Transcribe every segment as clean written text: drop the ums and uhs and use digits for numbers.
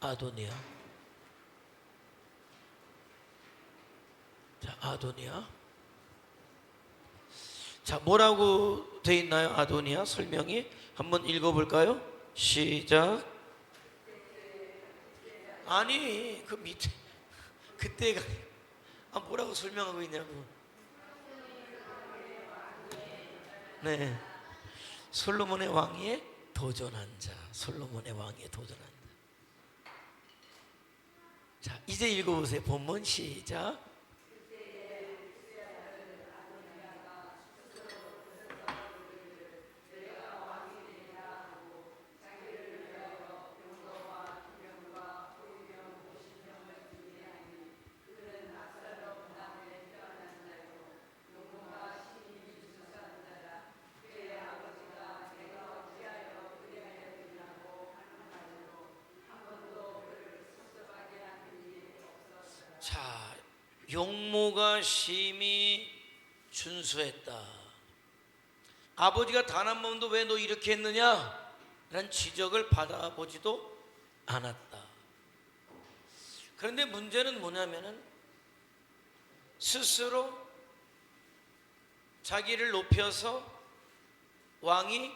아도니아. 자, 아도니아. 자, 뭐라고 돼 있나요? 아도니아 설명이 한번 읽어볼까요? 시작. 아니, 그 밑에 그때가 뭐라고 설명하고 있냐고. 네, 솔로몬의 왕위에 도전한 자. 솔로몬의 왕위에 도전한 자. 자, 이제 읽어보세요. 본문 시작. 자, 용모가 심히 준수했다. 아버지가 단 한 번도 왜 너 이렇게 했느냐? 라는 지적을 받아보지도 않았다. 그런데 문제는 뭐냐면은 스스로 자기를 높여서 왕이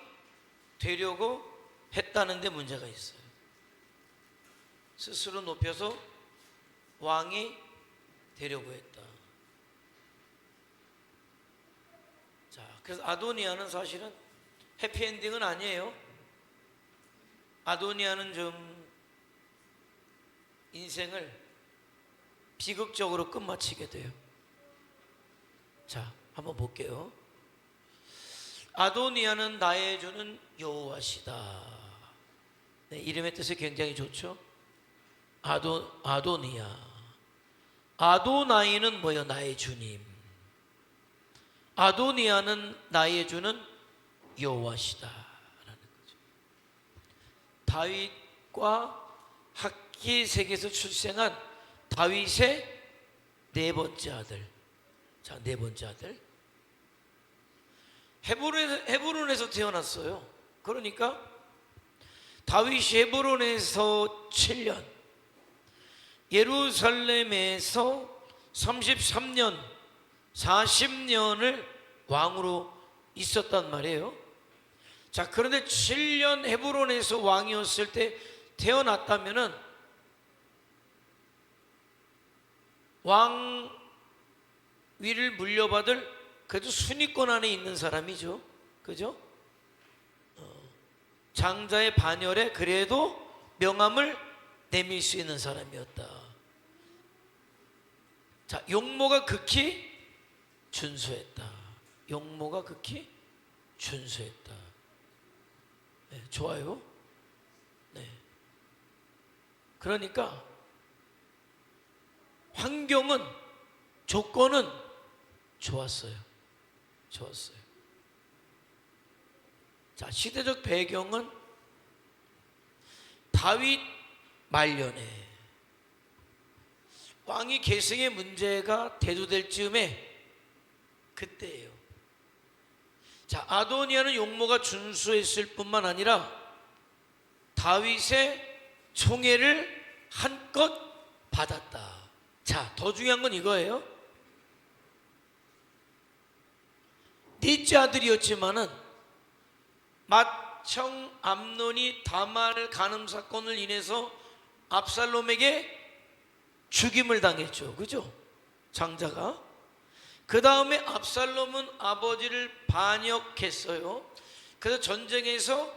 되려고 했다는 데 문제가 있어요. 스스로 높여서 왕이 되려고 했다. 자, 그래서 아도니아는 사실은 해피엔딩은 아니에요. 아도니아는 좀 인생을 비극적으로 끝마치게 돼요. 자, 한번 볼게요. 아도니아는 나의 주는 여호와시다. 네, 이름의 뜻이 굉장히 좋죠. 아도니아. 아도나이는 뭐예요? 나의 주님. 아도니아는 나의 주는 여호와시다 라는 거죠. 다윗과 학기색에서 출생한 다윗의 네 번째 아들. 자, 네 번째 아들. 헤브론에서 태어났어요. 그러니까 다윗이 헤브론에서 7년, 예루살렘에서 33년, 40년을 왕으로 있었단 말이에요. 자, 그런데 7년 헤브론에서 왕이었을 때 태어났다면은 왕위를 물려받을 그래도 순위권 안에 있는 사람이죠. 그죠? 장자의 반열에 그래도 명함을 내밀 수 있는 사람이었다. 자, 용모가 극히 준수했다. 용모가 극히 준수했다. 네, 좋아요. 네. 그러니까 환경은, 조건은 좋았어요. 좋았어요. 자, 시대적 배경은 다윗 말년에 왕위 계승의 문제가 대두될 즈음에 그때예요. 자, 아도니아는 용모가 준수했을 뿐만 아니라 다윗의 총애를 한껏 받았다. 자, 더 중요한 건 이거예요. 넷째 아들이었지만은 맏형 암논이 다말 간음 사건을 인해서 압살롬에게 죽임을 당했죠. 그죠? 장자가. 그 다음에 압살롬은 아버지를 반역했어요. 그래서 전쟁에서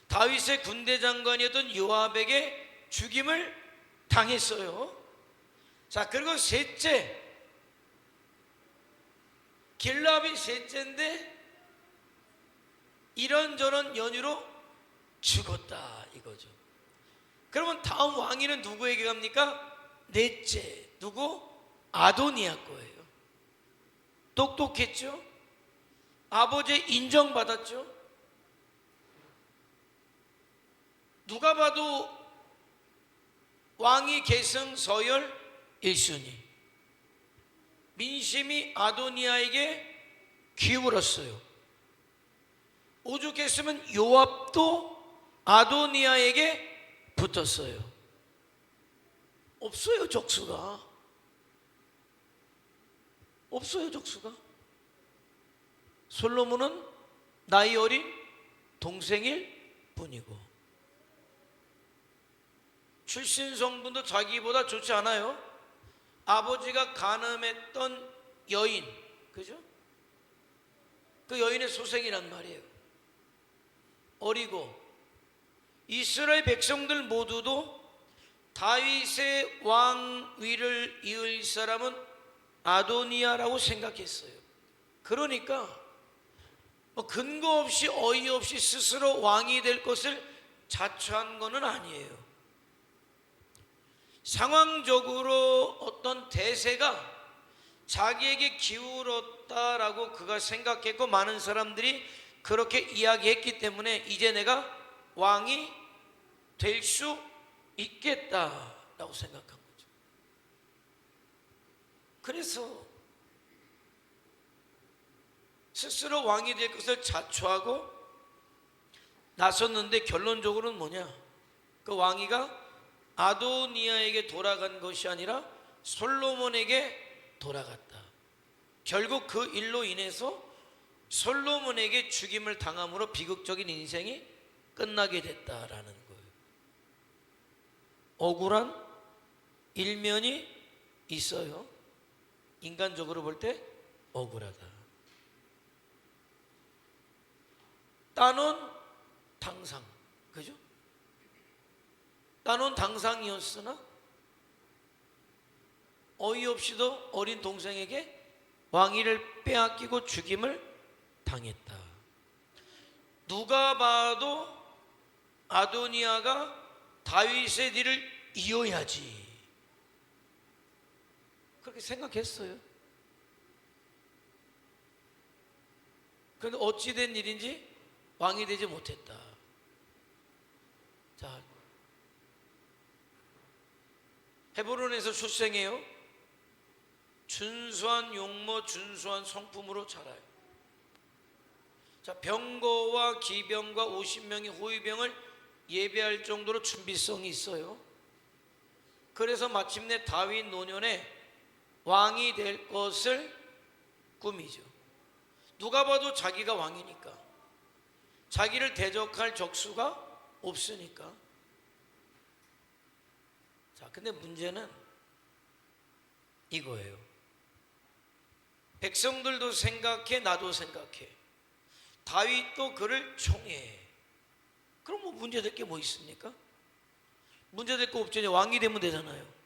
다윗의 군대 장관이었던 요압에게 죽임을 당했어요. 자, 그리고 셋째, 길라압이 셋째인데 이런저런 연유로 죽었다 이거죠. 그러면 다음 왕위는 누구에게 갑니까? 넷째, 누구? 아도니아 거예요. 똑똑했죠? 아버지의 인정받았죠? 누가 봐도 왕위 계승 서열 1순위. 민심이 아도니아에게 기울었어요. 오죽했으면 요압도 아도니아에게 붙었어요. 없어요, 적수가. 없어요, 적수가. 솔로몬은 나이 어린 동생일 뿐이고, 출신 성분도 자기보다 좋지 않아요. 아버지가 간음했던 여인, 그죠? 그 여인의 소생이란 말이에요. 어리고, 이스라엘 백성들 모두도 다윗의 왕위를 이을 사람은 아도니아라고 생각했어요. 그러니까 근거 없이 어이없이 스스로 왕이 될 것을 자처한 것은 아니에요. 상황적으로 어떤 대세가 자기에게 기울었다라고 그가 생각했고, 많은 사람들이 그렇게 이야기했기 때문에 이제 내가 왕이 될 수 있겠다라고 생각한 거죠. 그래서 스스로 왕이 될 것을 자초하고 나섰는데, 결론적으로는 뭐냐? 그 왕위가 아도니아에게 돌아간 것이 아니라 솔로몬에게 돌아갔다. 결국 그 일로 인해서 솔로몬에게 죽임을 당함으로 비극적인 인생이 끝나게 됐다라는 거예요. 억울한 일면이 있어요. 인간적으로 볼 때 억울하다. 따놓은 당상, 그죠? 따놓은 당상이었으나 어이없이도 어린 동생에게 왕위를 빼앗기고 죽임을 당했다. 누가 봐도 아도니아가 다윗의 뒤를 이어야지, 그렇게 생각했어요. 그런데 어찌된 일인지 왕이 되지 못했다. 자, 헤브론에서 출생해요. 준수한 용모, 준수한 성품으로 자라요. 자, 병거와 기병과 50명의 호위병을 예배할 정도로 준비성이 있어요. 그래서 마침내 다윗 노년에 왕이 될 것을 꾸미죠. 누가 봐도 자기가 왕이니까, 자기를 대적할 적수가 없으니까. 자, 근데 문제는 이거예요. 백성들도 생각해, 나도 생각해. 다윗도 그를 총애해. 그럼 뭐 문제될 게 뭐 있습니까? 문제될 거 없죠. 왕이 되면 되잖아요.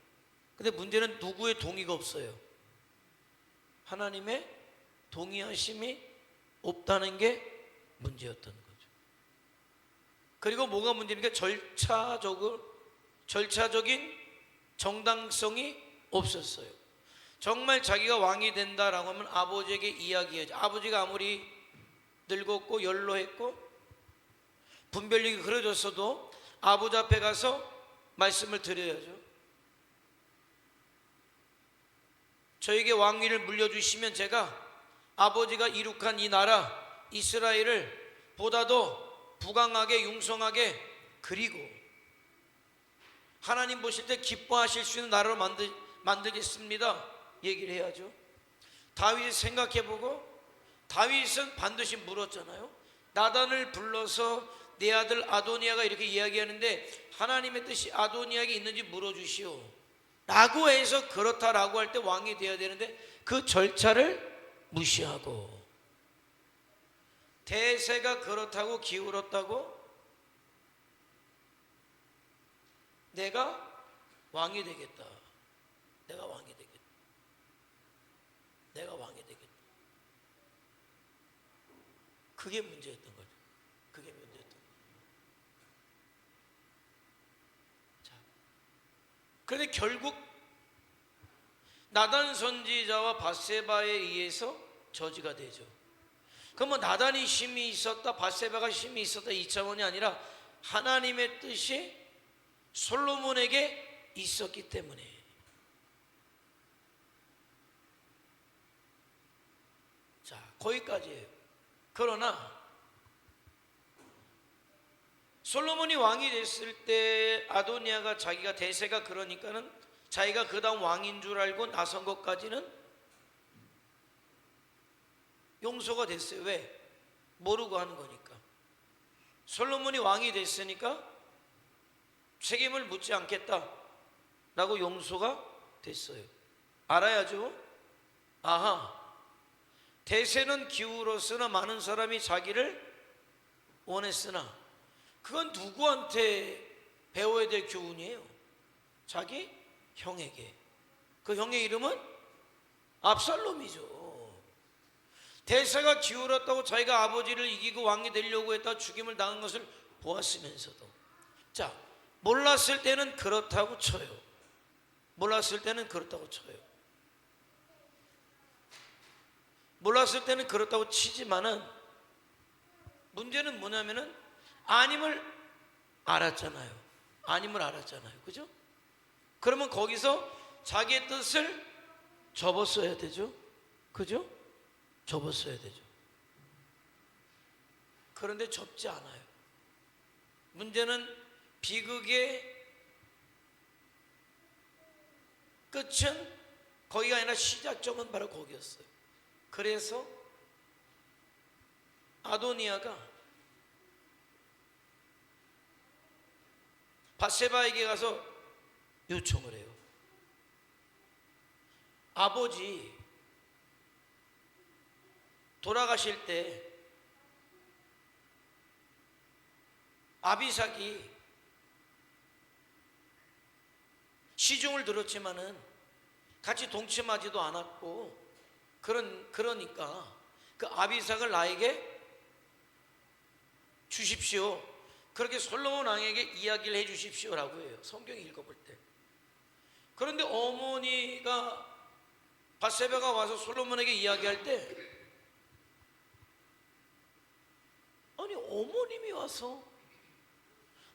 근데 문제는 누구의 동의가 없어요. 하나님의 동의하심이 없다는 게 문제였던 거죠. 그리고 뭐가 문제입니까? 절차적인 정당성이 없었어요. 정말 자기가 왕이 된다라고 하면 아버지에게 이야기해야죠. 아버지가 아무리 늙었고 연로했고 분별력이 그려졌어도 아버지 앞에 가서 말씀을 드려야죠. 저에게 왕위를 물려주시면 제가 아버지가 이룩한 이 나라 이스라엘을 보다도 부강하게 융성하게, 그리고 하나님 보실 때 기뻐하실 수 있는 나라로 만들겠습니다 얘기를 해야죠. 다윗이 생각해보고, 다윗은 반드시 물었잖아요. 나단을 불러서 내 아들 아도니아가 이렇게 이야기하는데 하나님의 뜻이 아도니아에게 있는지 물어주시오 라고 해서 그렇다라고 할 때 왕이 되어야 되는데, 그 절차를 무시하고 대세가 그렇다고 기울었다고 내가 왕이 되겠다, 내가 왕이 되겠다, 내가 왕이 되겠다. 그게 문제였던 거죠. 그게 문제였던 거죠. 자, 그런데 결국 나단 선지자와 밧세바에 의해서 저지가 되죠. 그럼 뭐 나단이 힘이 있었다, 밧세바가 힘이 있었다, 이 차원이 아니라 하나님의 뜻이 솔로몬에게 있었기 때문에. 자, 거기까지예요. 그러나 솔로몬이 왕이 됐을 때 아도니아가 자기가 대세가 그러니까는 자기가 그 다음 왕인 줄 알고 나선 것까지는 용서가 됐어요. 왜? 모르고 하는 거니까. 솔로몬이 왕이 됐으니까 책임을 묻지 않겠다라고 용서가 됐어요. 알아야죠. 아하, 대세는 기울었으나 많은 사람이 자기를 원했으나, 그건 누구한테 배워야 될 교훈이에요? 자기 형에게. 그 형의 이름은 압살롬이죠. 대세가 기울었다고 자기가 아버지를 이기고 왕이 되려고 했다 죽임을 당한 것을 보았으면서도, 자, 몰랐을 때는 그렇다고 쳐요. 몰랐을 때는 그렇다고 쳐요. 몰랐을 때는 그렇다고 치지만은 문제는 뭐냐면은 아님을 알았잖아요. 아님을 알았잖아요. 그죠? 그러면 거기서 자기의 뜻을 접었어야 되죠. 그죠? 접었어야 되죠. 그런데 접지 않아요. 문제는 비극의 끝은 거기가 아니라 시작점은 바로 거기였어요. 그래서 아도니아가 밧세바에게 가서 요청을 해요. 아버지 돌아가실 때 아비삭이 시중을 들었지만은 같이 동침하지도 않았고, 그러니까 그 아비삭을 나에게 주십시오. 그렇게 솔로몬 왕에게 이야기를 해 주십시오라고 해요. 성경 읽어볼 때. 그런데 어머니가 밧세바가 와서 솔로몬에게 이야기할 때, 아니 어머님이 와서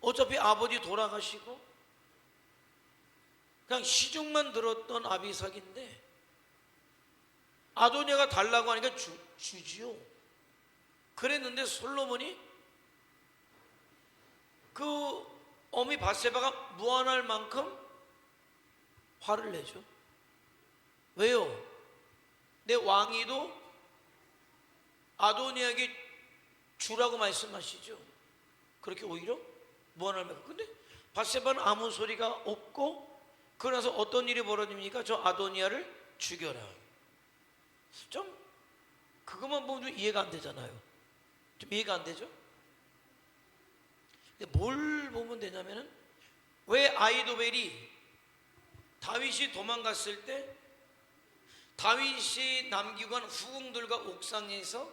어차피 아버지 돌아가시고 그냥 시중만 들었던 아비삭인데 아도니아가 달라고 하니까 주지요. 그랬는데 솔로몬이 그 어미 밧세바가 무안할 만큼 화를 내죠. 왜요? 내 왕위도 아도니아에게 주라고 말씀하시죠. 그렇게 오히려 무안할 만큼. 근데 밧세바는 아무 소리가 없고, 그러나서 어떤 일이 벌어집니까? 저 아도니아를 죽여라. 좀 그것만 보면 좀 이해가 안 되잖아요. 좀 이해가 안 되죠? 근데 뭘 보면 되냐면은, 왜 아이도벨이 다윗이 도망갔을 때 다윗이 남기고 간 후궁들과 옥상에서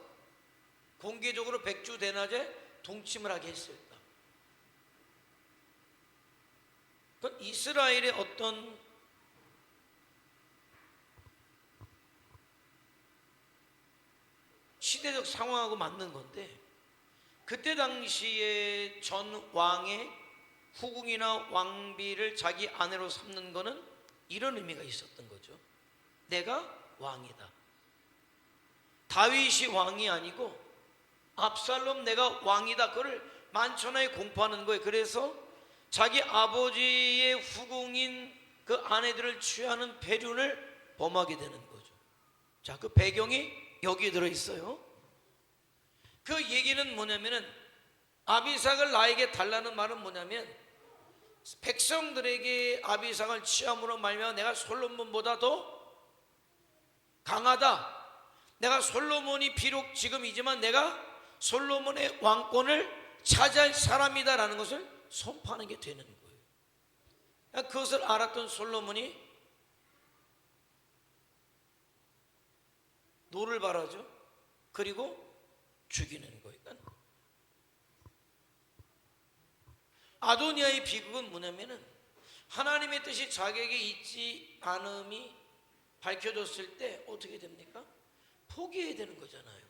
공개적으로 백주 대낮에 동침을 하게 했을까? 그건 이스라엘의 어떤 시대적 상황하고 맞는 건데, 그때 당시에 전 왕의 후궁이나 왕비를 자기 아내로 삼는 거는 이런 의미가 있었던 거죠. 내가 왕이다. 다윗이 왕이 아니고 압살롬 내가 왕이다. 그걸 만천하에 공포하는 거예요. 그래서 자기 아버지의 후궁인 그 아내들을 취하는 배륜을 범하게 되는 거죠. 자, 그 배경이 여기에 들어있어요. 그 얘기는 뭐냐면은, 아비삭을 나에게 달라는 말은 뭐냐면, 백성들에게 아비삭을 취함으로 말미암아 내가 솔로몬보다 더 강하다. 내가 솔로몬이 비록 지금이지만 내가 솔로몬의 왕권을 차지할 사람이다라는 것을 선포하는 게 되는 거예요. 그것을 알았던 솔로몬이 노를 바라죠. 그리고 죽이는 거예요. 아도니아의 비극은 뭐냐면은, 하나님의 뜻이 자기에게 있지 않음이 밝혀졌을 때 어떻게 됩니까? 포기해야 되는 거잖아요.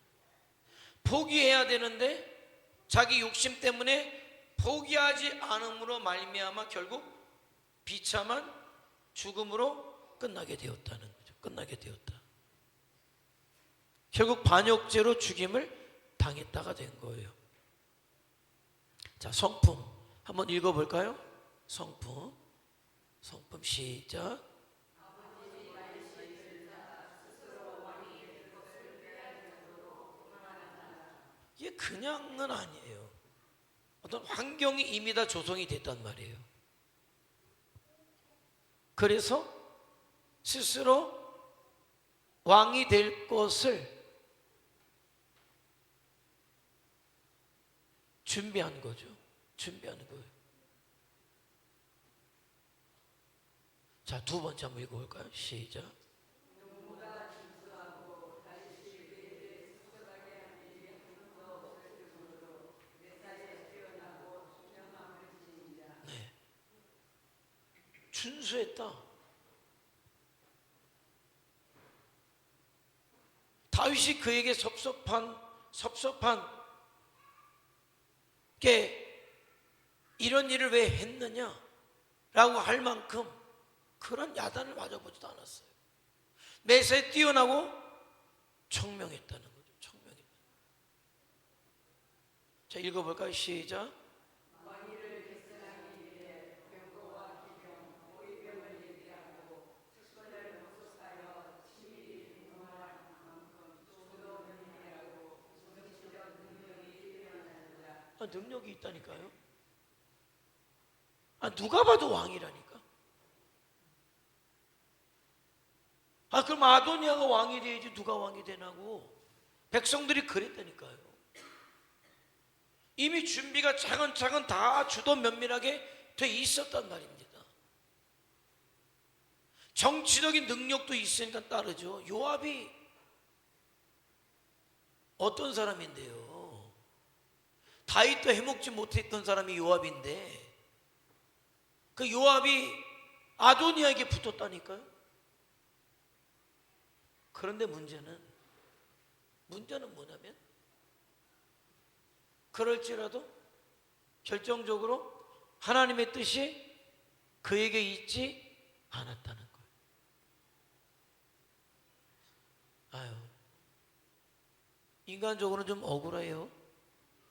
포기해야 되는데 자기 욕심 때문에 포기하지 않음으로 말미암아 결국 비참한 죽음으로 끝나게 되었다는 거죠. 끝나게 되었다. 결국 반역죄로 죽임을 당했다가 된 거예요. 자, 성품 한번 읽어볼까요? 성품 성품 시작. 이게 그냥은 아니에요. 어떤 환경이 이미 다 조성이 됐단 말이에요. 그래서 스스로 왕이 될 것을 준비한 거죠. 준비하는 거예요. 자, 두 번째 한번 읽어볼까요? 시작. 네. 준수했다. 다윗이 그에게 섭섭한 게 이런 일을 왜 했느냐라고 할 만큼 그런 야단을 맞아보지도 않았어요. 매사에 뛰어나고 청명했다는 거죠. 청명했다. 자, 읽어볼까요? 시작. 능력이 있다니까요. 누가 봐도 왕이라니까. 그럼 아도니아가 왕이 돼야지 누가 왕이 되나고. 백성들이 그랬다니까요. 이미 준비가 차근차근 다 주도 면밀하게 돼 있었단 말입니다. 정치적인 능력도 있으니까 따르죠. 요압이 어떤 사람인데요? 다윗도 해먹지 못했던 사람이 요압인데 그 요압이 아도니아에게 붙었다니까요. 그런데 문제는 뭐냐면 그럴지라도 결정적으로 하나님의 뜻이 그에게 있지 않았다는 거예요. 인간적으로는 좀 억울해요.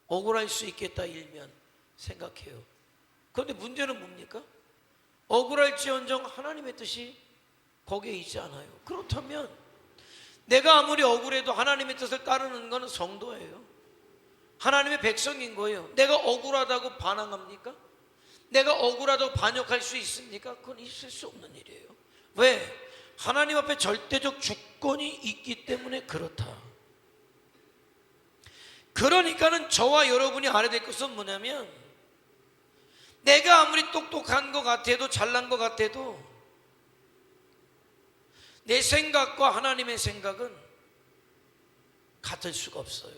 억울할 수 있겠다 일면 생각해요. 그런데 문제는 뭡니까? 억울할지언정 하나님의 뜻이 거기에 있지 않아요. 그렇다면 내가 아무리 억울해도 하나님의 뜻을 따르는 것은 성도예요. 하나님의 백성인 거예요. 내가 억울하다고 반항합니까? 내가 억울하다고 반역할 수 있습니까? 그건 있을 수 없는 일이에요. 왜? 하나님 앞에 절대적 주권이 있기 때문에 그렇다. 그러니까는 저와 여러분이 알아야 될 것은 뭐냐면 내가 아무리 똑똑한 것 같아도 잘난 것 같아도 내 생각과 하나님의 생각은 같을 수가 없어요.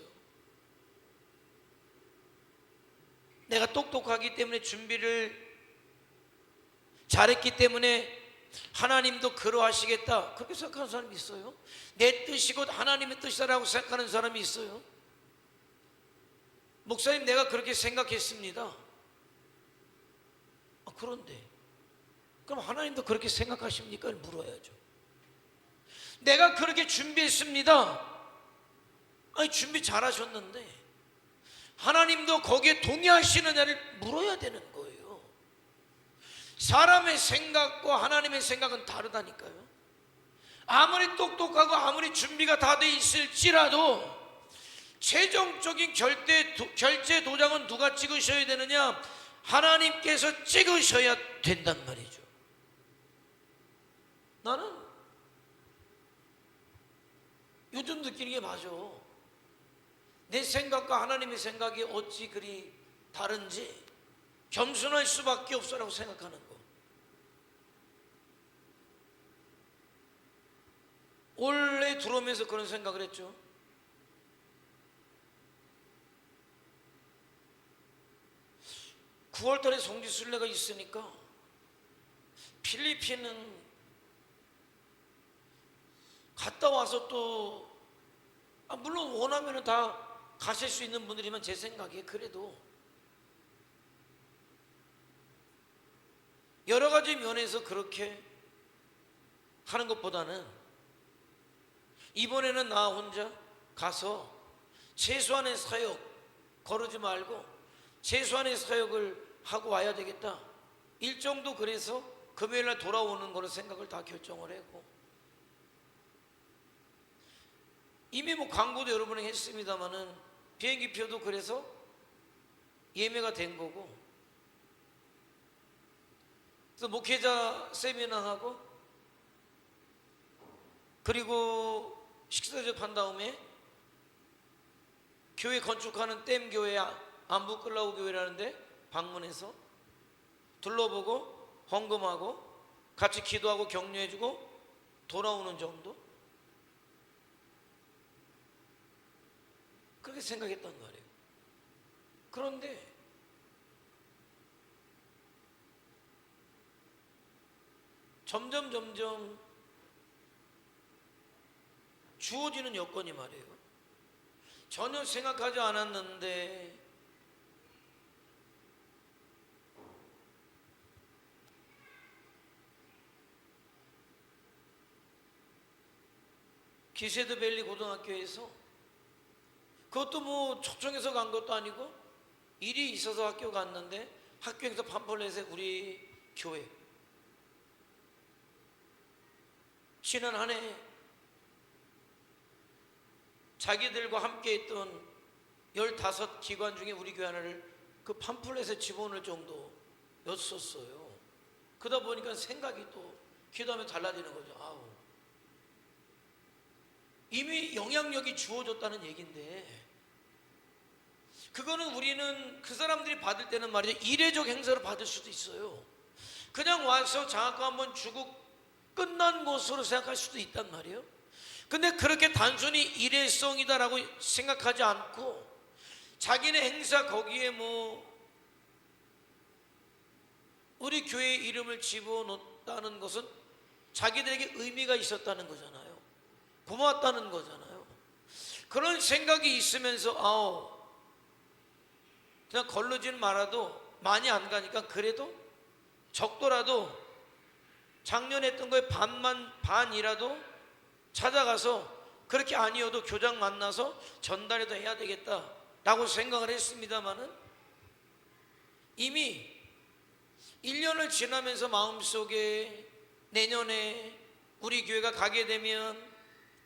내가 똑똑하기 때문에 준비를 잘했기 때문에 하나님도 그러하시겠다 그렇게 생각하는 사람이 있어요. 내 뜻이 곧 하나님의 뜻이라고 생각하는 사람이 있어요. 목사님, 내가 그렇게 생각했습니다. 그런데 그럼 하나님도 그렇게 생각하십니까? 물어야죠. 내가 그렇게 준비했습니다. 준비 잘하셨는데 하나님도 거기에 동의하시느냐를 물어야 되는 거예요. 사람의 생각과 하나님의 생각은 다르다니까요. 아무리 똑똑하고 아무리 준비가 다 돼 있을지라도 최종적인 결제 도장은 누가 찍으셔야 되느냐? 하나님께서 찍으셔야 된단 말이죠. 나는 요즘 느끼는 게 맞아. 내 생각과 하나님의 생각이 어찌 그리 다른지 겸손할 수밖에 없어라고 생각하는 거. 올해 들어오면서 그런 생각을 했죠. (9월달에) 성지순례가 있으니까 필리핀은 갔다 와서 또 물론 원하면 다 가실 수 있는 분들이면 제 생각에 그래도 여러 가지 면에서 그렇게 하는 것보다는 이번에는 나 혼자 가서 최소한의 사역 거르지 말고 최소한의 사역을 하고 와야 되겠다. 일정도 그래서 금요일날 돌아오는 거로 생각을 다 결정을 하고, 이미 뭐 광고도 여러 번 했습니다마는 비행기표도 그래서 예매가 된 거고, 그래서 목회자 세미나하고 그리고 식사 대접한 다음에 교회 건축하는 댐 교회 안부끌라우 교회라는데 방문해서 둘러보고 헌금하고 같이 기도하고 격려해주고 돌아오는 정도? 그렇게 생각했단 말이에요. 그런데 점점 주어지는 여건이 말이에요, 전혀 생각하지 않았는데 기세드밸리 고등학교에서, 그것도 뭐 초청해서 간 것도 아니고 일이 있어서 학교 갔는데, 학교에서 팜플렛에 우리 교회 지난 한 해 자기들과 함께 했던 15기관 중에 우리 교회 하나를 그 팜플렛에 집어넣을 정도였었어요. 그러다 보니까 생각이 또 기도하면 달라지는 거죠. 아우, 이미 영향력이 주어졌다는 얘기인데, 그거는 우리는 그 사람들이 받을 때는 말이죠, 이례적 행사를 받을 수도 있어요. 그냥 와서 장학금 한번 주고 끝난 것으로 생각할 수도 있단 말이에요. 근데 그렇게 단순히 일회성이다라고 생각하지 않고 자기네 행사 거기에 뭐 우리 교회 이름을 집어넣었다는 것은 자기들에게 의미가 있었다는 거잖아요. 고마웠다는 거잖아요. 그런 생각이 있으면서 그냥 걸러지는 말아도 많이 안 가니까 그래도 적더라도 작년에 했던 거에 반이라도 찾아가서, 그렇게 아니어도 교장 만나서 전달해도 해야 되겠다라고 생각을 했습니다마는, 이미 1년을 지나면서 마음속에 내년에 우리 교회가 가게 되면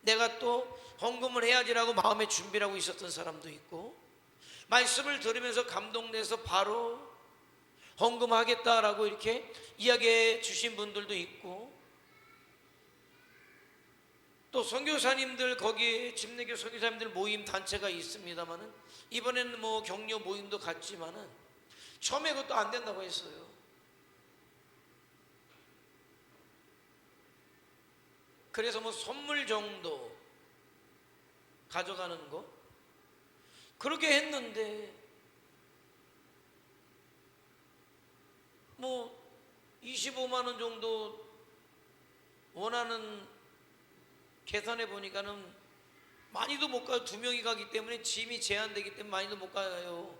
내가 또 헌금을 해야지라고 마음에 준비를 하고 있었던 사람도 있고, 말씀을 들으면서 감동돼서 바로 헌금하겠다라고 이렇게 이야기해 주신 분들도 있고, 또 선교사님들, 거기에 집내교 선교사님들 모임 단체가 있습니다만은, 이번에는 뭐 격려 모임도 갔지만은 처음에 그것도 안 된다고 했어요. 그래서 뭐 선물 정도 가져가는 거 그렇게 했는데, 뭐 25만 원 정도 원하는 계산해 보니까는 많이도 못 가요. 2명이 가기 때문에 짐이 제한되기 때문에 많이도 못 가요.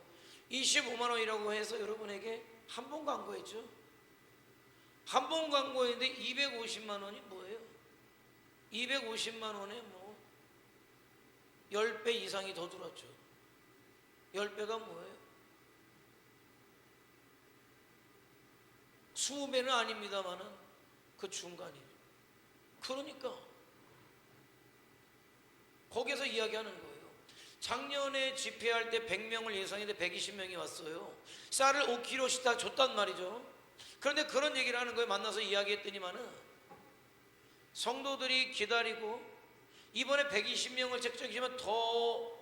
25만 원이라고 해서 여러분에게 한 번 광고했죠. 한 번 광고했는데 250만 원이 뭐예요? 250만 원에 뭐 10배 이상이 더 들었죠. 10배가 뭐예요? 20배는 아닙니다만은 그 중간이죠. 그러니까 거기서 이야기하는 거예요. 작년에 집회할 때 100명을 예상했는데 120명이 왔어요. 쌀을 5kg씩 다 줬단 말이죠. 그런데 그런 얘기를 하는 거예요. 만나서 이야기했더니만은 성도들이 기다리고 이번에 120명을 책정이지만 더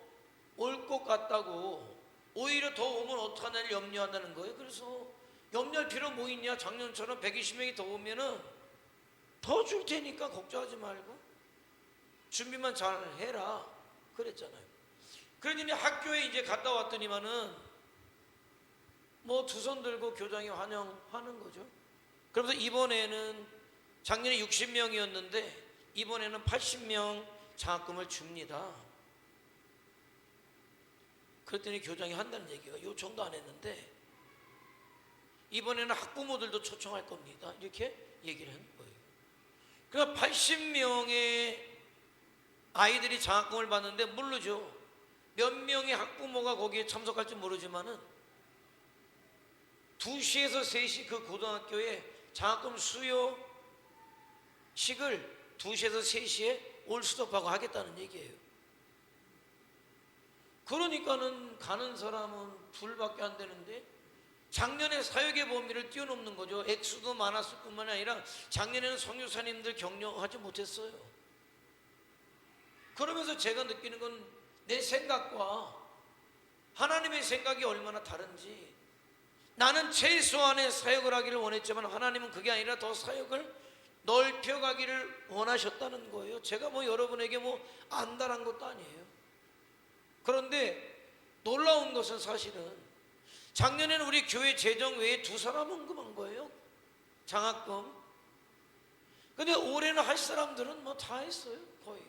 올 것 같다고, 오히려 더 오면 어떡하냐를 염려한다는 거예요. 그래서 염려할 필요 뭐 있냐, 작년처럼 120명이 더 오면은 더 줄 테니까 걱정하지 말고 준비만 잘 해라 그랬잖아요. 그러더니 학교에 이제 갔다 왔더니만은 뭐 두 손 들고 교장이 환영하는 거죠. 그러면서 이번에는 작년에 60명이었는데 이번에는 80명 장학금을 줍니다. 그랬더니 교장이 한다는 얘기가, 요청도 안 했는데 이번에는 학부모들도 초청할 겁니다, 이렇게 얘기를 하는 거예요. 그러니까 80명의 아이들이 장학금을 받는데, 모르죠. 몇 명의 학부모가 거기에 참석할지 모르지만은 2시에서 3시 그 고등학교에 장학금 수요식을 2시에서 3시에 올스톱하고 하겠다는 얘기예요. 그러니까는 가는 사람은 둘밖에 안 되는데 작년에 사역의 범위를 뛰어넘는 거죠. 액수도 많았을 뿐만 아니라 작년에는 선교사님들 격려하지 못했어요. 그러면서 제가 느끼는 건 내 생각과 하나님의 생각이 얼마나 다른지. 나는 최소한의 사역을 하기를 원했지만 하나님은 그게 아니라 더 사역을 넓혀가기를 원하셨다는 거예요. 제가 뭐 여러분에게 뭐 안달한 것도 아니에요. 그런데 놀라운 것은 사실은 작년에는 우리 교회 재정 외에 2사람 헌금한 거예요. 장학금. 근데 올해는 할 사람들은 뭐 다 했어요. 거의.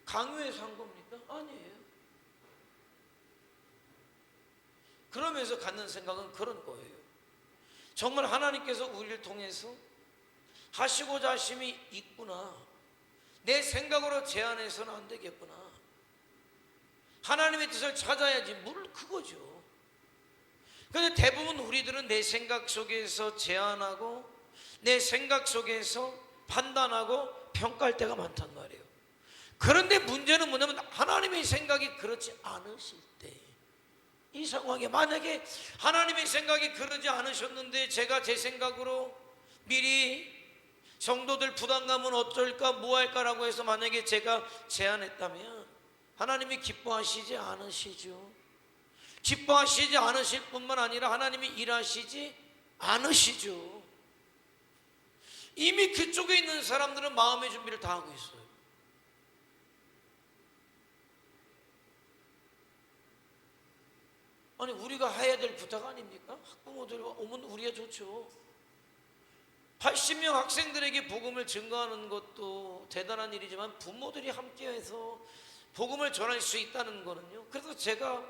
강요해서 한 겁니까? 아니에요. 그러면서 갖는 생각은 그런 거예요. 정말 하나님께서 우리를 통해서 하시고자 하심이 있구나. 내 생각으로 제한해서는 안 되겠구나. 하나님의 뜻을 찾아야지. 뭘 그거죠. 그런데 대부분 우리들은 내 생각 속에서 제한하고 내 생각 속에서 판단하고 평가할 때가 많단 말이에요. 그런데 문제는 뭐냐면 하나님의 생각이 그렇지 않으실 때, 이 상황에 만약에 하나님의 생각이 그러지 않으셨는데 제가 제 생각으로 미리 성도들 부담감은 어쩔까 뭐할까라고 해서 만약에 제가 제안했다면 하나님이 기뻐하시지 않으시죠. 기뻐하시지 않으실 뿐만 아니라 하나님이 일하시지 않으시죠. 이미 그쪽에 있는 사람들은 마음의 준비를 다 하고 있어요. 아니 우리가 해야 될 부탁 아닙니까? 학부모들 오면 우리가 좋죠. 80명 학생들에게 복음을 증거하는 것도 대단한 일이지만 부모들이 함께해서 복음을 전할 수 있다는 거는요. 그래서 제가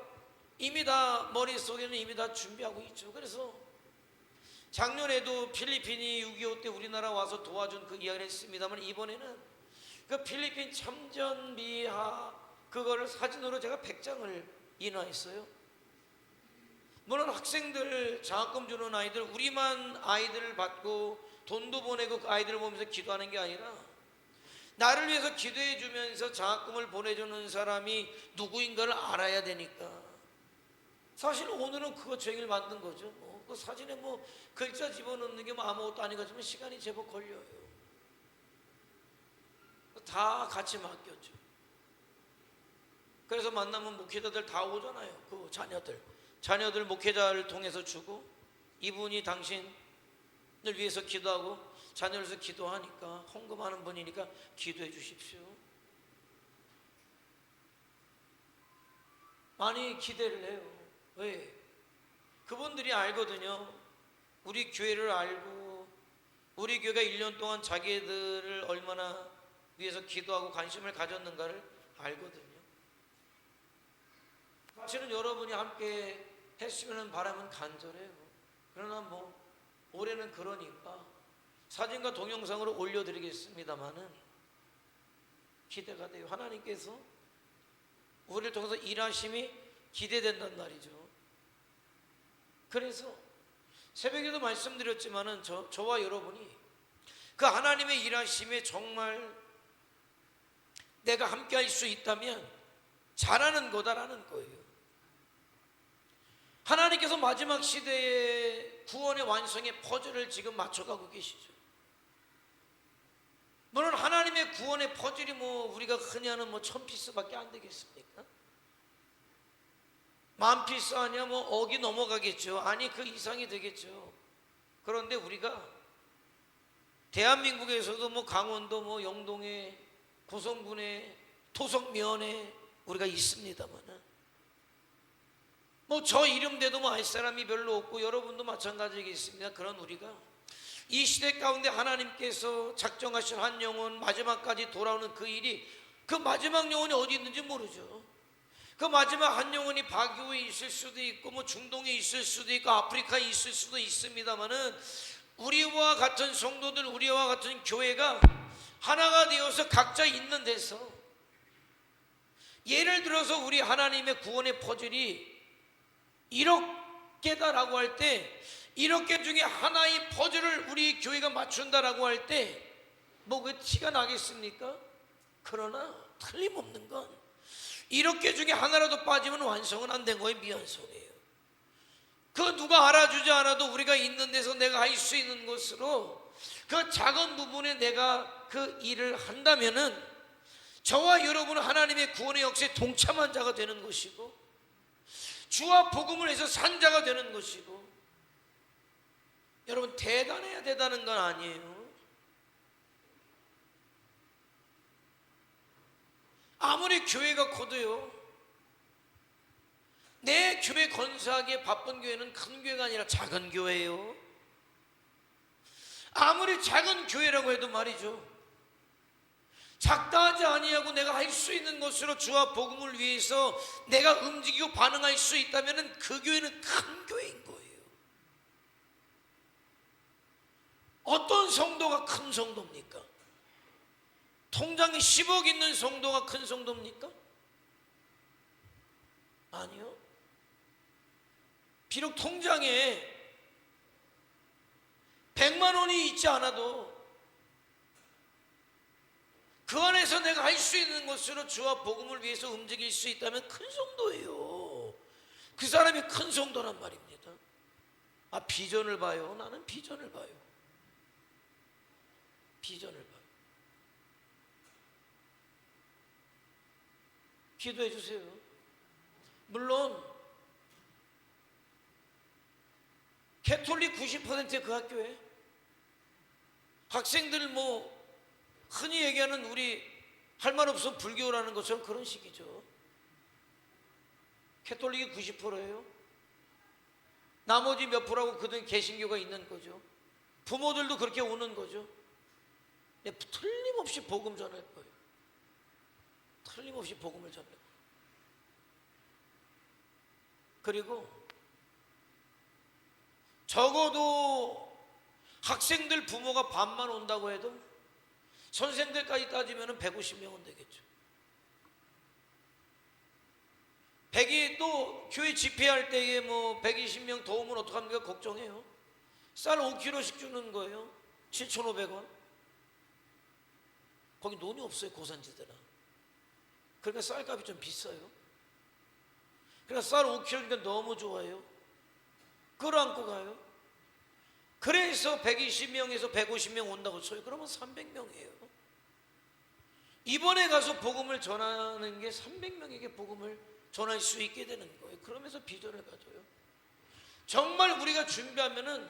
이미 다 머릿속에는 이미 다 준비하고 있죠. 그래서 작년에도 필리핀이 6.25 때 우리나라 와서 도와준 그 이야기를 했습니다만 이번에는 그 필리핀 참전 미하 그거를 사진으로 제가 100장을 인화했어요. 물론 학생들 장학금 주는 아이들 우리만 아이들을 받고 돈도 보내고 그 아이들을 보면서 기도하는 게 아니라 나를 위해서 기도해 주면서 장학금을 보내주는 사람이 누구인가를 알아야 되니까. 사실 오늘은 그거 저희를 만든 거죠. 그 사진에 뭐 글자 집어넣는 게 뭐 아무것도 아니겠지만 시간이 제법 걸려요. 다 같이 맡겼죠. 그래서 만나면 목회자들 다 오잖아요. 그 자녀들 목회자를 통해서 주고 이분이 당신을 위해서 기도하고 자녀를 위해서 기도하니까 헌금하는 분이니까 기도해 주십시오. 많이 기대를 해요. 왜? 그분들이 알거든요. 우리 교회를 알고 우리 교회가 1년 동안 자기들을 얼마나 위해서 기도하고 관심을 가졌는가를 알거든요. 사실은 여러분이 함께 했으면 바람은 간절해요. 그러나 뭐 올해는 그러니까 사진과 동영상으로 올려드리겠습니다마는 기대가 돼요. 하나님께서 우리를 통해서 일하심이 기대된단 말이죠. 그래서 새벽에도 말씀드렸지만은 저와 여러분이 그 하나님의 일하심에 정말 내가 함께 할 수 있다면 잘하는 거다라는 거예요. 하나님께서 마지막 시대의 구원의 완성의 퍼즐을 지금 맞춰가고 계시죠. 물론 하나님의 구원의 퍼즐이 뭐 우리가 흔히 하는 뭐 1000피스밖에 안 되겠습니까? 10,000피스 아니야 뭐 억이 넘어가겠죠. 아니 그 이상이 되겠죠. 그런데 우리가 대한민국에서도 뭐 강원도 뭐 영동에 고성군에 토성면에 우리가 있습니다만은 뭐 저 이름 대도 뭐 알 사람이 별로 없고 여러분도 마찬가지겠습니다. 그런 우리가 이 시대 가운데 하나님께서 작정하신 한 영혼 마지막까지 돌아오는 그 일이 그 마지막 영혼이 어디 있는지 모르죠. 그 마지막 한 영혼이 바교에 있을 수도 있고 뭐 중동에 있을 수도 있고 아프리카에 있을 수도 있습니다만은 우리와 같은 성도들 우리와 같은 교회가 하나가 되어서 각자 있는 데서 예를 들어서 우리 하나님의 구원의 퍼즐이 1억 개다라고 할 때 1억 개 중에 하나의 퍼즐을 우리 교회가 맞춘다라고 할 때 뭐 그 티가 나겠습니까? 그러나 틀림없는 건 1억 개 중에 하나라도 빠지면 완성은 안 된 거예요. 미완성이에요. 그 누가 알아주지 않아도 우리가 있는 데서 내가 할 수 있는 것으로 그 작은 부분에 내가 그 일을 한다면은 저와 여러분은 하나님의 구원의 역사에 동참한 자가 되는 것이고 주와 복음을 해서 산 자가 되는 것이고, 여러분 대단해야 되다는 건 아니에요. 아무리 교회가 커도요, 내 교회 건사하기에 바쁜 교회는 큰 교회가 아니라 작은 교회예요. 아무리 작은 교회라고 해도 말이죠, 작다 하지 아니하고 내가 할 수 있는 것으로 주와 복음을 위해서 내가 움직이고 반응할 수 있다면 그 교회는 큰 교회인 거예요. 어떤 성도가 큰 성도입니까? 통장에 10억 있는 성도가 큰 성도입니까? 아니요. 비록 통장에 100만 원이 있지 않아도 그 안에서 내가 할 수 있는 것으로 주와 복음을 위해서 움직일 수 있다면 큰 성도예요. 그 사람이 큰 성도란 말입니다. 아, 비전을 봐요. 나는 비전을 봐요. 비전을 봐요. 기도해 주세요. 물론 캐톨릭 90%의 그 학교에 학생들 뭐 흔히 얘기하는 우리 할 말 없으면 불교라는 것처럼 그런 식이죠. 캐톨릭이 90%예요. 나머지 몇 프로하고 그들 개신교가 있는 거죠. 부모들도 그렇게 오는 거죠. 틀림없이 복음 전할 거예요. 틀림없이 복음을 전할 거예요. 그리고 적어도 학생들 부모가 반만 온다고 해도 선생들까지 따지면 150명은 되겠죠. 100이 또 교회 집회할 때에 뭐 120명 더 오면 어떡합니까? 걱정해요. 쌀 5kg씩 주는 거예요. 7,500원. 거기 돈이 없어요. 고산지대라. 그러니까 쌀값이 좀 비싸요. 그러니까 쌀 5kg니까 너무 좋아요. 끌어안고 가요. 그래서 120명에서 150명 온다고 쳐요. 그러면 300명이에요. 이번에 가서 복음을 전하는 게 300명에게 복음을 전할 수 있게 되는 거예요. 그러면서 비전을 가져요. 정말 우리가 준비하면은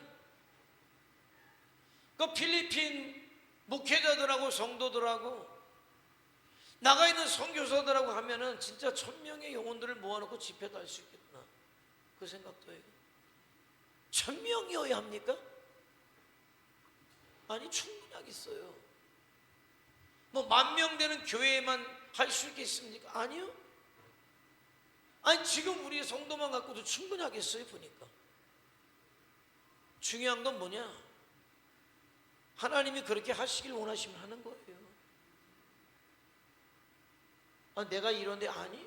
그 필리핀 목회자들하고 성도들하고 나가 있는 선교사들하고 하면은 진짜 1000명의 영혼들을 모아놓고 집회도 할 수 있겠구나. 그 생각도 해요. 1000명이어야 합니까? 아니, 충분히 하겠어요. 뭐 10,000명 되는 교회에만 할 수 있겠습니까? 아니요. 아니, 지금 우리의 성도만 갖고도 충분히 하겠어요. 보니까 중요한 건 뭐냐, 하나님이 그렇게 하시길 원하시면 하는 거예요. 아, 내가 이런데, 아니,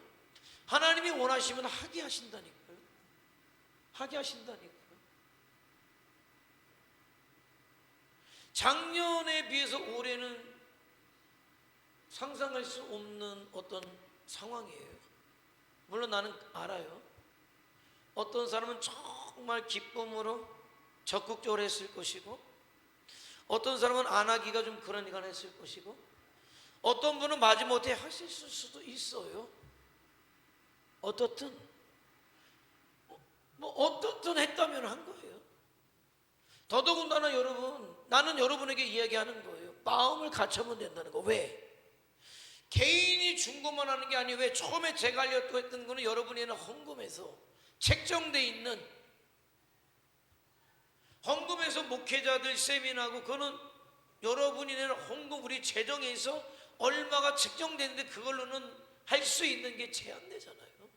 하나님이 원하시면 하게 하신다니까요. 하게 하신다니까요. 작년에 비해서 올해는 상상할 수 없는 어떤 상황이에요. 물론 나는 알아요. 어떤 사람은 정말 기쁨으로 적극적으로 했을 것이고, 어떤 사람은 안 하기가 좀 그러니까 했을 것이고, 어떤 분은 마지못해 하실 수도 있어요. 어떻든 했다면 한 거예요. 더더군다나 여러분, 나는 여러분에게 이야기하는 거예요. 마음을 갖춰면 된다는 거. 왜? 개인이 준 것만 하는 게 아니에요. 왜? 처음에 제가 하려고 했던 거는 여러분에는 헌금에서 책정돼 있는, 헌금에서 목회자들 세미나하고, 그거는 여러분이 내는 헌금 우리 재정에서 얼마가 책정되는데 그걸로는 할 수 있는 게 제한되잖아요.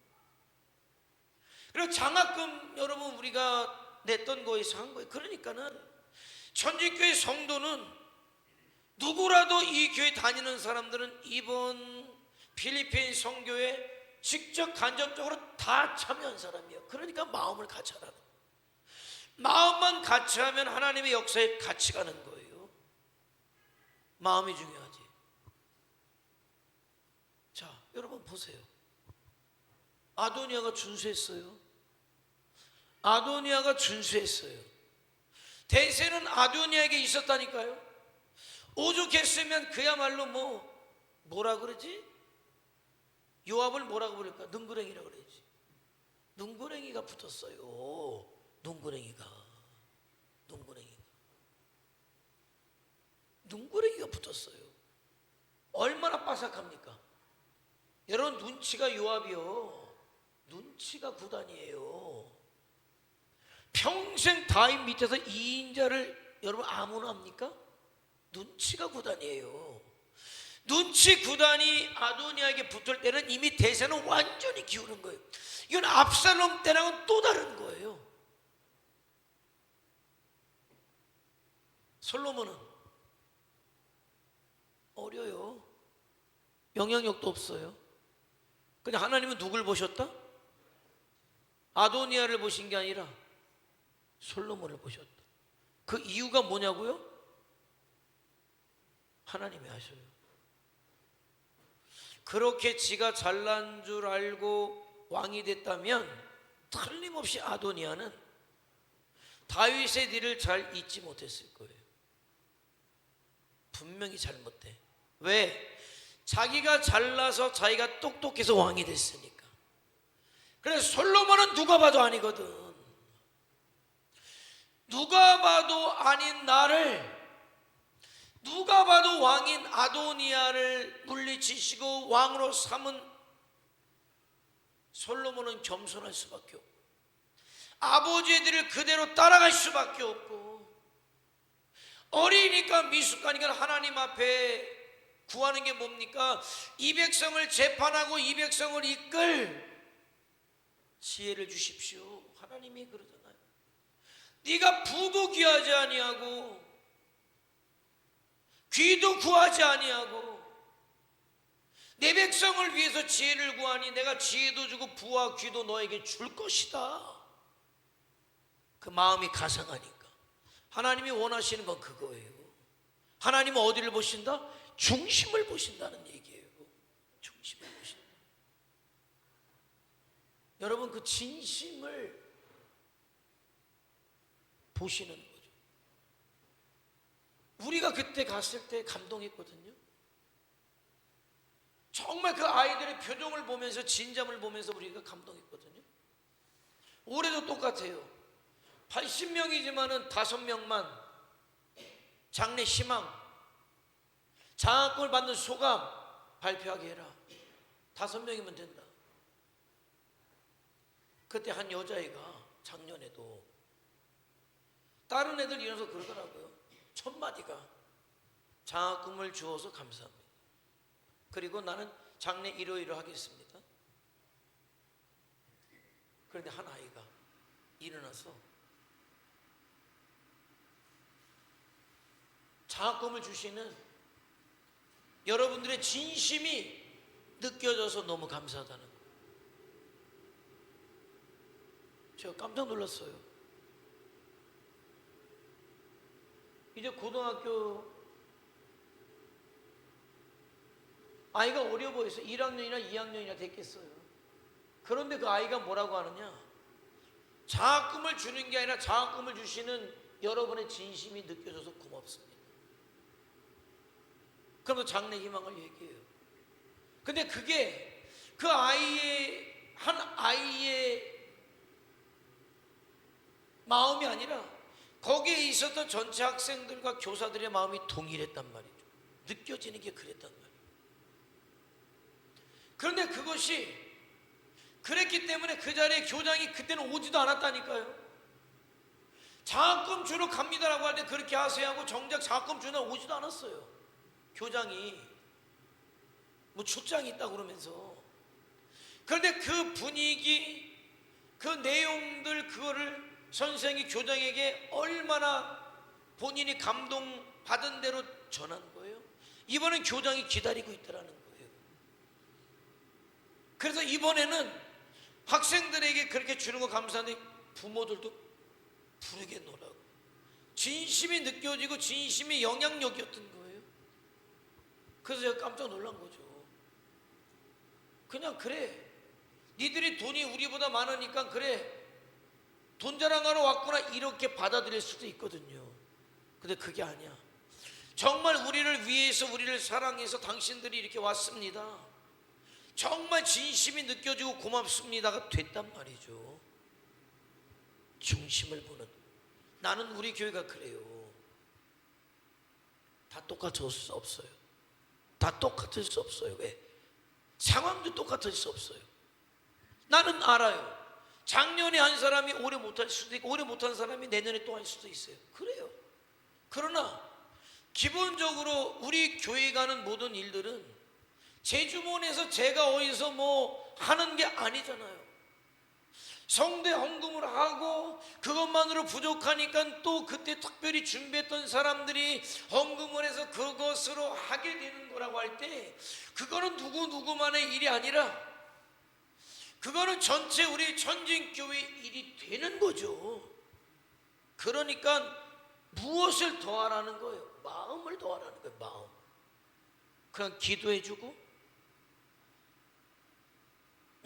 그리고 장학금 여러분 우리가 냈던 거에서 한 거예요. 그러니까는 천주교회 성도는 누구라도 이 교회 다니는 사람들은 이번 필리핀 선교에 직접 간접적으로 다 참여한 사람이에요. 그러니까 마음을 같이 하라는 거예요. 마음만 같이 하면 하나님의 역사에 같이 가는 거예요. 마음이 중요하지. 자, 여러분 보세요. 아도니아가 준수했어요. 아도니아가 준수했어요. 대세는 아도니아에게 있었다니까요. 오죽했으면 그야말로 뭐라 그러지? 요압을 뭐라고 부를까? 눈구렁이라고 그러지. 눈구렁이가 붙었어요. 눈구렁이가 붙었어요. 얼마나 빠삭합니까? 여러분, 눈치가 요압이요, 눈치가 구단이에요. 평생 다윗 밑에서 2인자를 여러분 아무나 합니까? 눈치가 구단이에요. 눈치 구단이 아도니아에게 붙을 때는 이미 대세는 완전히 기우는 거예요. 이건 압살롬 때랑은 또 다른 거예요. 솔로몬은 어려요. 영향력도 없어요. 근데 하나님은 누굴 보셨다? 아도니아를 보신 게 아니라 솔로몬을 보셨다. 그 이유가 뭐냐고요? 하나님이 아셔요. 그렇게 지가 잘난 줄 알고 왕이 됐다면 틀림없이 아도니아는 다윗의 일을 잘 잊지 못했을 거예요. 분명히 잘못돼. 왜? 자기가 잘나서 자기가 똑똑해서 왕이 됐으니까. 그래서 솔로몬은 누가 봐도 아니거든. 누가 봐도 아닌 나를, 누가 봐도 왕인 아도니아를 물리치시고 왕으로 삼은 솔로몬은 겸손할 수밖에 없고, 아버지의 길을 그대로 따라갈 수밖에 없고, 어리니까 미숙하니까 하나님 앞에 구하는 게 뭡니까? 이 백성을 재판하고 이 백성을 이끌 지혜를 주십시오. 하나님이 그러잖아요. 네가 부도 귀하지 아니하고 귀도 구하지 아니하고 내 백성을 위해서 지혜를 구하니 내가 지혜도 주고 부와 귀도 너에게 줄 것이다. 그 마음이 가상하니까. 하나님이 원하시는 건 그거예요. 하나님은 어디를 보신다? 중심을 보신다는 얘기예요. 중심을 보신다. 여러분, 그 진심을 보시는 거죠. 우리가 그때 갔을 때 감동했거든요. 정말 그 아이들의 표정을 보면서, 진잠을 보면서 우리가 감동했거든요. 올해도 똑같아요. 80명이지만은 5명만 장래 희망, 장학금을 받는 소감 발표하게 해라. 5명이면 된다. 그때 한 여자애가 작년에도 다른 애들 일어나서 그러더라고요. 첫 마디가 장학금을 주어서 감사합니다. 그리고 나는 장래 이러이러 하겠습니다. 그런데 한 아이가 일어나서 장학금을 주시는 여러분들의 진심이 느껴져서 너무 감사하다는 거예요. 제가 깜짝 놀랐어요. 이제 고등학교 아이가 어려 보였어요. 1학년이나 2학년이나 됐겠어요. 그런데 그 아이가 뭐라고 하느냐? 장학금을 주는 게 아니라 장학금을 주시는 여러분의 진심이 느껴져서 고맙습니다. 그러면서 장래 희망을 얘기해요. 근데 그게 그 아이의, 한 아이의 마음이 아니라 거기에 있었던 전체 학생들과 교사들의 마음이 동일했단 말이죠. 느껴지는 게 그랬단 말이에요. 그런데 그것이 그랬기 때문에 그 자리에 교장이 그때는 오지도 않았다니까요. 장학금 주러 갑니다라고 할 때 그렇게 하세요 하고 정작 장학금 주러 오지도 않았어요. 교장이 뭐 출장이 있다고 그러면서. 그런데 그 분위기, 그 내용들, 그거를 선생이 교장에게 얼마나 본인이 감동받은 대로 전한 거예요. 이번엔 교장이 기다리고 있더라는 거예요. 그래서 이번에는 학생들에게 그렇게 주는 거 감사한데 부모들도 부르게 놀라고 진심이 느껴지고 진심이 영향력이었던 거예요. 그래서 제가 깜짝 놀란 거죠. 그냥 그래, 니들이 돈이 우리보다 많으니까 그래, 돈 자랑하러 왔구나, 이렇게 받아들일 수도 있거든요. 근데 그게 아니야. 정말 우리를 위해서, 우리를 사랑해서 당신들이 이렇게 왔습니다, 정말 진심이 느껴지고 고맙습니다가 됐단 말이죠. 중심을 보는. 나는 우리 교회가 그래요. 다 똑같을 수 없어요. 다 똑같을 수 없어요. 왜? 상황도 똑같을 수 없어요. 나는 알아요. 작년에 한 사람이 올해 못할 수도 있고, 올해 못한 사람이 내년에 또 할 수도 있어요. 그래요. 그러나 기본적으로 우리 교회가 하는 모든 일들은 제 주머니에서 제가 어디서 뭐 하는 게 아니잖아요. 성대 헌금을 하고 그것만으로 부족하니까 또 그때 특별히 준비했던 사람들이 헌금을 해서 그것으로 하게 되는 거라고 할 때, 그거는 누구만의 일이 아니라 그거는 전체 우리 천진교회 일이 되는 거죠. 그러니까 무엇을 더하라는 거예요? 마음을 더하라는 거예요. 마음. 그냥 기도해주고,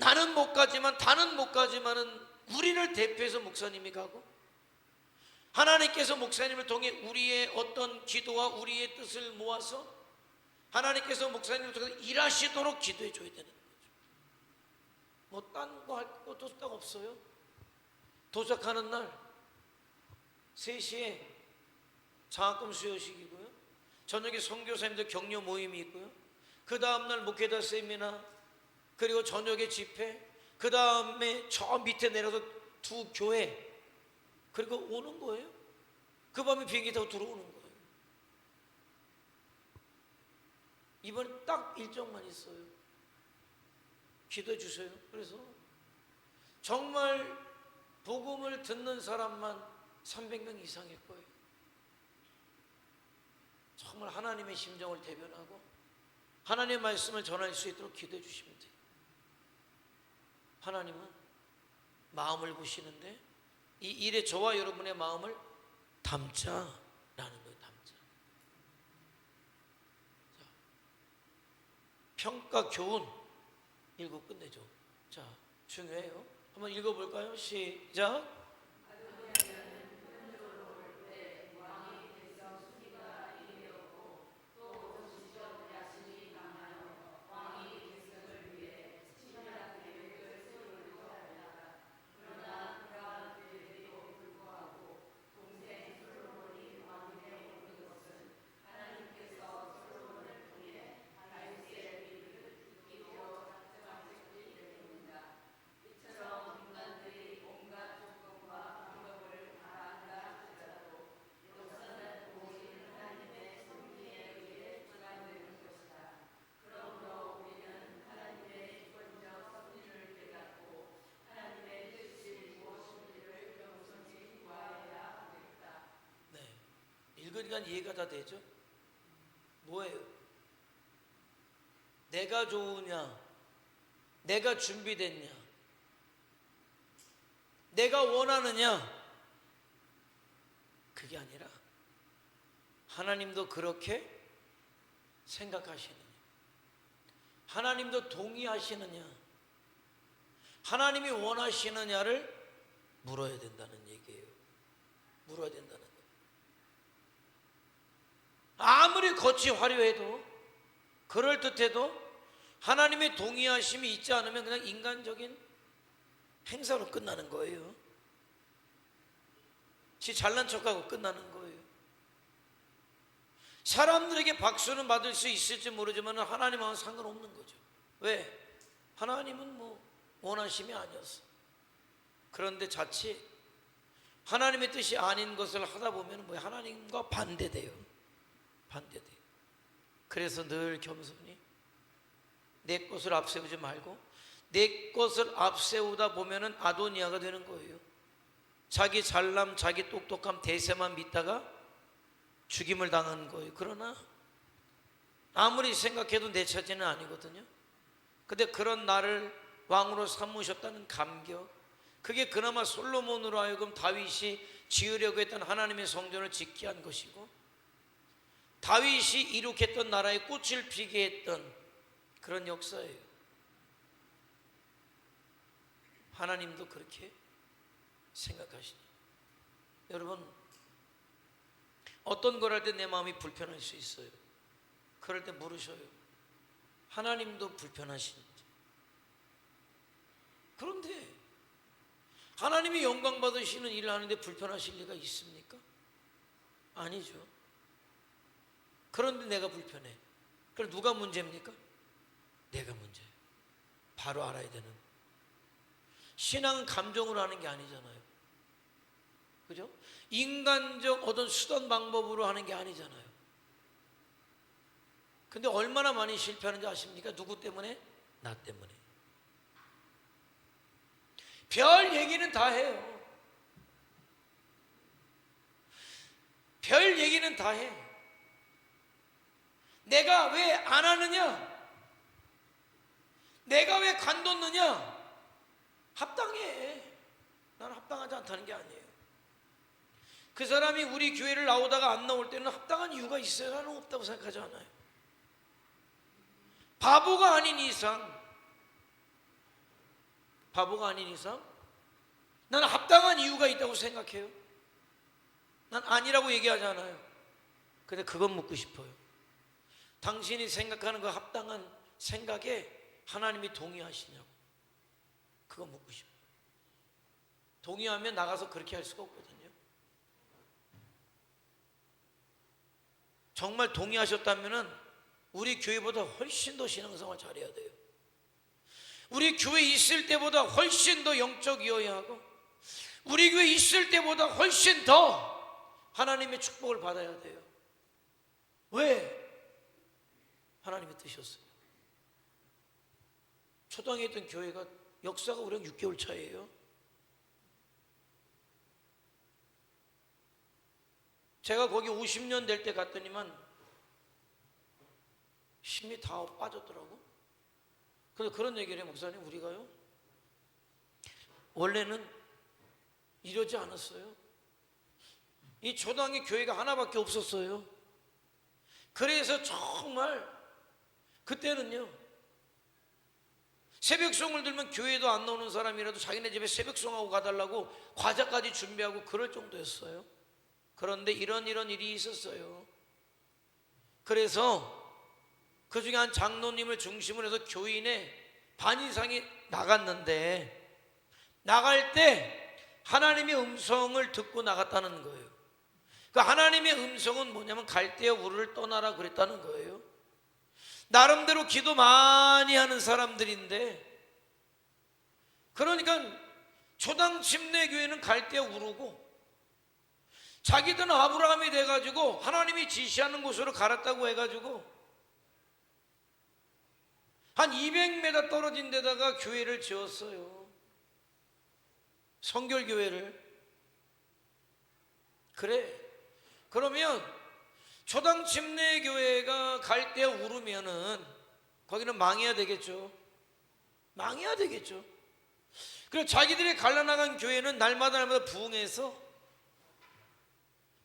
나는 못 가지만, 다는 못 가지만은 우리를 대표해서 목사님이 가고, 하나님께서 목사님을 통해 우리의 어떤 기도와 우리의 뜻을 모아서 하나님께서 목사님을 통해서 일하시도록 기도해 줘야 되는 거죠. 뭐 딴 거 할 것도 딱 없어요. 도착하는 날 3시에 장학금 수여식이고요, 저녁에 선교사님들 격려 모임이 있고요, 그 다음날 목회자 세미나, 그리고 저녁에 집회, 그 다음에 저 밑에 내려서 2 교회, 그리고 오는 거예요. 그 밤에 비행기 타고 들어오는 거예요. 이번에 딱 일정만 있어요. 기도해 주세요. 그래서 정말 복음을 듣는 사람만 300명 이상일 거예요. 정말 하나님의 심정을 대변하고 하나님의 말씀을 전할 수 있도록 기도해 주시면 돼요. 하나님은 마음을 보시는데 이 일에 저와 여러분의 마음을 담자라는 거예요. 담자. 자, 평가 교훈 읽고 끝내죠. 자, 중요해요. 한번 읽어볼까요? 시작. 읽으니까 이해가 다 되죠? 뭐예요? 내가 좋으냐? 내가 준비됐냐? 내가 원하느냐? 그게 아니라 하나님도 그렇게 생각하시느냐? 하나님도 동의하시느냐? 하나님이 원하시느냐를 물어야 된다는 얘기예요. 물어야 된다는 거예요. 아무리 겉이 화려해도, 그럴듯해도 하나님의 동의하심이 있지 않으면 그냥 인간적인 행사로 끝나는 거예요. 지 잘난 척하고 끝나는 거예요. 사람들에게 박수는 받을 수 있을지 모르지만 하나님하고는 상관없는 거죠. 왜? 하나님은 뭐 원하심이 아니었어. 그런데 자칫 하나님의 뜻이 아닌 것을 하다 보면 뭐 하나님과 반대돼요. 반대돼요. 그래서 늘 겸손히 내 것을 앞세우지 말고, 내 것을 앞세우다 보면은 아도니아가 되는 거예요. 자기 잘남, 자기 똑똑함, 대세만 믿다가 죽임을 당하는 거예요. 그러나 아무리 생각해도 내 처지는 아니거든요. 근데 그런 나를 왕으로 삼으셨다는 감격, 그게 그나마 솔로몬으로 하여금 다윗이 지으려고 했던 하나님의 성전을 짓게 한 것이고, 다윗이 이룩했던 나라에 꽃을 피게 했던 그런 역사예요. 하나님도 그렇게 생각하시니, 여러분, 어떤 걸 할 때 내 마음이 불편할 수 있어요. 그럴 때 물으셔요. 하나님도 불편하신지. 그런데 하나님이 영광 받으시는 일을 하는데 불편하실 리가 있습니까? 아니죠. 그런데 내가 불편해. 그럼 누가 문제입니까? 내가 문제예요. 바로 알아야 되는. 신앙은 감정으로 하는 게 아니잖아요. 그죠? 인간적 어떤 수단 방법으로 하는 게 아니잖아요. 근데 얼마나 많이 실패하는지 아십니까? 누구 때문에? 나 때문에. 별 얘기는 다 해요. 별 얘기는 다 해. 내가 왜 안 하느냐? 내가 왜 관뒀느냐? 합당해. 나는 합당하지 않다는 게 아니에요. 그 사람이 우리 교회를 나오다가 안 나올 때는 합당한 이유가 있어요? 나는 없다고 생각하지 않아요. 바보가 아닌 이상 나는 합당한 이유가 있다고 생각해요. 난 아니라고 얘기하지 않아요. 근데 그건 묻고 싶어요. 당신이 생각하는 그 합당한 생각에 하나님이 동의하시냐고. 그건 묻고 싶어요. 동의하면 나가서 그렇게 할 수가 없거든요. 정말 동의하셨다면 우리 교회보다 훨씬 더 신앙생활 잘해야 돼요. 우리 교회 있을 때보다 훨씬 더 영적이어야 하고, 우리 교회 있을 때보다 훨씬 더 하나님의 축복을 받아야 돼요. 왜? 하나님의 뜻이었어요. 초당에 있던 교회가 역사가 우리랑 6개월 차이에요. 제가 거기 50년 될 때 갔더니만 힘이 다 빠졌더라고. 그래서 그런 얘기를 해. 목사님, 우리가요 원래는 이러지 않았어요. 이 초당에 교회가 하나밖에 없었어요. 그래서 정말 그때는요, 새벽송을 들면 교회도 안 나오는 사람이라도 자기네 집에 새벽송하고 가달라고 과자까지 준비하고 그럴 정도였어요. 그런데 이런 일이 있었어요. 그래서 그 중에 한 장로님을 중심으로 해서 교인의 반 이상이 나갔는데, 나갈 때 하나님의 음성을 듣고 나갔다는 거예요. 그 하나님의 음성은 뭐냐면 갈대아 우르를 떠나라 그랬다는 거예요. 나름대로 기도 많이 하는 사람들인데, 그러니까 초당 침례교회는 갈대아 우르고, 자기들은 아브라함이 돼가지고 하나님이 지시하는 곳으로 갈았다고 해가지고 한 200m 떨어진 데다가 교회를 지었어요. 성결교회를. 그래, 그러면 초당 침례교회가 갈대아 우르면은 거기는 망해야 되겠죠. 망해야 되겠죠. 그리고 자기들이 갈라나간 교회는 날마다 부흥해서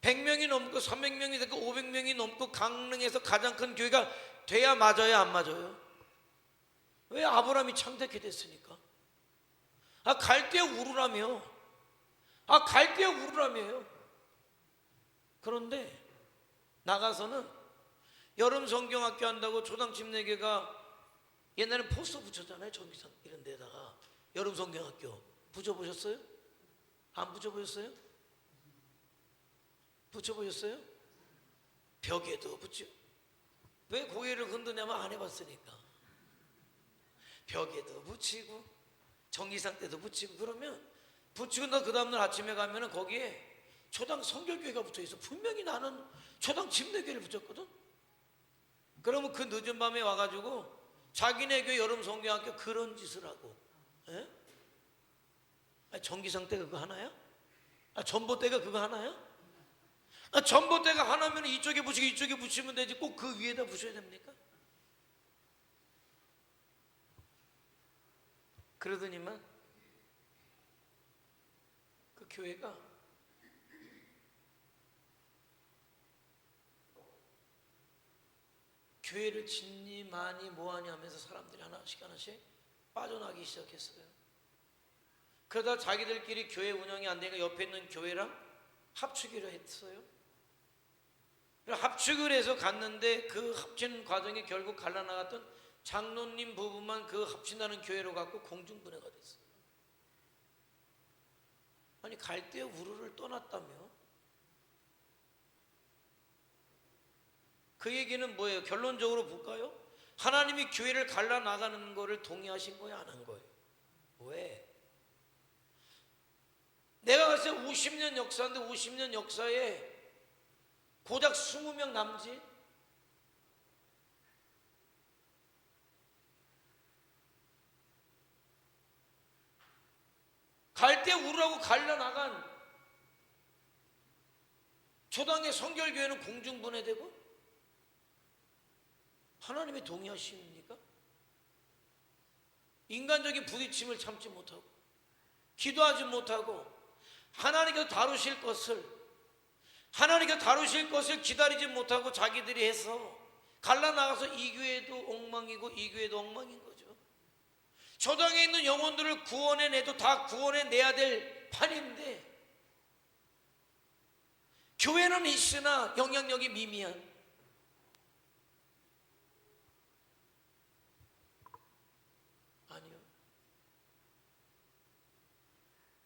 100명이 넘고 300명이 되고 500명이 넘고 강릉에서 가장 큰 교회가 돼야 맞아요, 안 맞아요? 왜? 아브라함이 창택해 됐으니까. 갈대아 우르라며. 갈대아 우르라며요. 그런데 나가서는 여름 성경학교 한다고 초당 침례교회가 옛날에 포스터 붙였잖아요. 전기산 이런 데다가 여름 성경학교 붙여보셨어요? 안 붙여보셨어요? 붙여보셨어요? 벽에도 붙여. 왜 고개를 흔드냐면 안 해봤으니까. 벽에도 붙이고 정기상 때도 붙이고. 그러면 붙이고 나 그 다음날 아침에 가면은 거기에 초당 성결교회가 붙어있어. 분명히 나는 초당 침례교회를 붙였거든. 그러면 그 늦은 밤에 와가지고 자기네 교회 여름 성경학교 그런 짓을 하고. 에? 정기상 때가 그거 하나야? 전봇대가 그거 하나야? 전봇대가 하나면 이쪽에 붙이고 이쪽에 붙이면 되지 꼭 그 위에다 붙여야 됩니까? 그러더니만 그 교회가 교회를 짓니 마니 뭐하니 하면서 사람들이 하나씩 빠져나기 시작했어요. 그러다 자기들끼리 교회 운영이 안 되니까 옆에 있는 교회랑 합치기로 했어요. 합축을 해서 갔는데 그 합친 과정에 결국 갈라나갔던 장로님 부부만 그 합친다는 교회로 갔고 공중분해가 됐어요. 아니 갈대 우르를 떠났다며? 그 얘기는 뭐예요? 결론적으로 볼까요? 하나님이 교회를 갈라나가는 거를 동의하신 거예요? 안 한 거예요? 왜? 내가 봤을 때 50년 역사인데 50년 역사에 고작 20명 남지? 갈대 우르라고 갈라나간 초당의 성결교회는 공중분해되고 하나님이 동의하십니까? 인간적인 부딪힘을 참지 못하고 기도하지 못하고 하나님께서 다루실 것을 기다리지 못하고 자기들이 해서 갈라나가서 이 교회도 엉망이고 이 교회도 엉망인 거죠. 초당에 있는 영혼들을 구원해내도 다 구원해내야 될 판인데 교회는 있으나 영향력이 미미한, 아니요,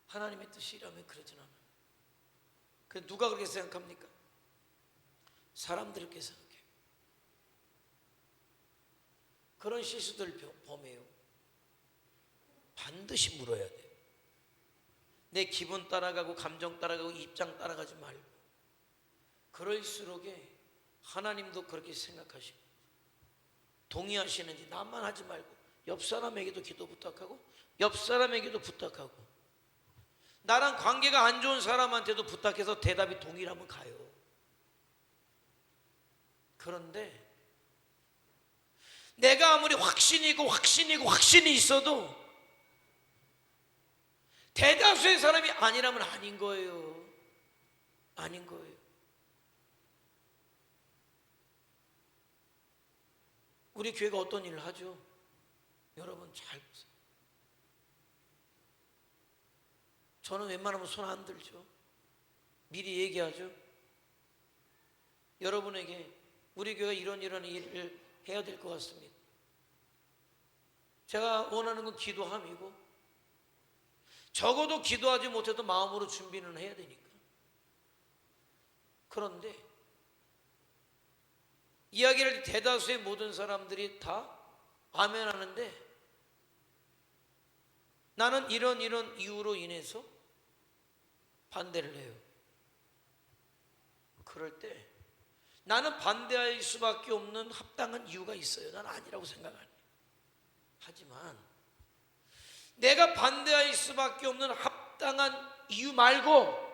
하나님의 뜻이라면 그러진 않아요. 그 누가 그렇게 생각합니까? 사람들이 그렇게 생각해요. 그런 실수들 범해요. 반드시 물어야 돼요. 내 기분 따라가고 감정 따라가고 입장 따라가지 말고. 그럴수록에 하나님도 그렇게 생각하시고 동의하시는지 나만 하지 말고 옆 사람에게도 기도 부탁하고 옆 사람에게도 부탁하고 나랑 관계가 안 좋은 사람한테도 부탁해서 대답이 동일하면 가요. 그런데 내가 아무리 확신이 있어도 대다수의 사람이 아니라면 아닌 거예요. 아닌 거예요. 우리 교회가 어떤 일을 하죠? 여러분 잘 보세요. 저는 웬만하면 손 안 들죠. 미리 얘기하죠. 여러분에게 우리 교회가 이런 일을 해야 될 것 같습니다. 제가 원하는 건 기도함이고 적어도 기도하지 못해도 마음으로 준비는 해야 되니까. 그런데 이야기를 대다수의 모든 사람들이 다 아멘 하는데 나는 이런 이유로 인해서 반대를 해요. 그럴 때 나는 반대할 수밖에 없는 합당한 이유가 있어요. 난 아니라고 생각합니다. 하지만 내가 반대할 수밖에 없는 합당한 이유 말고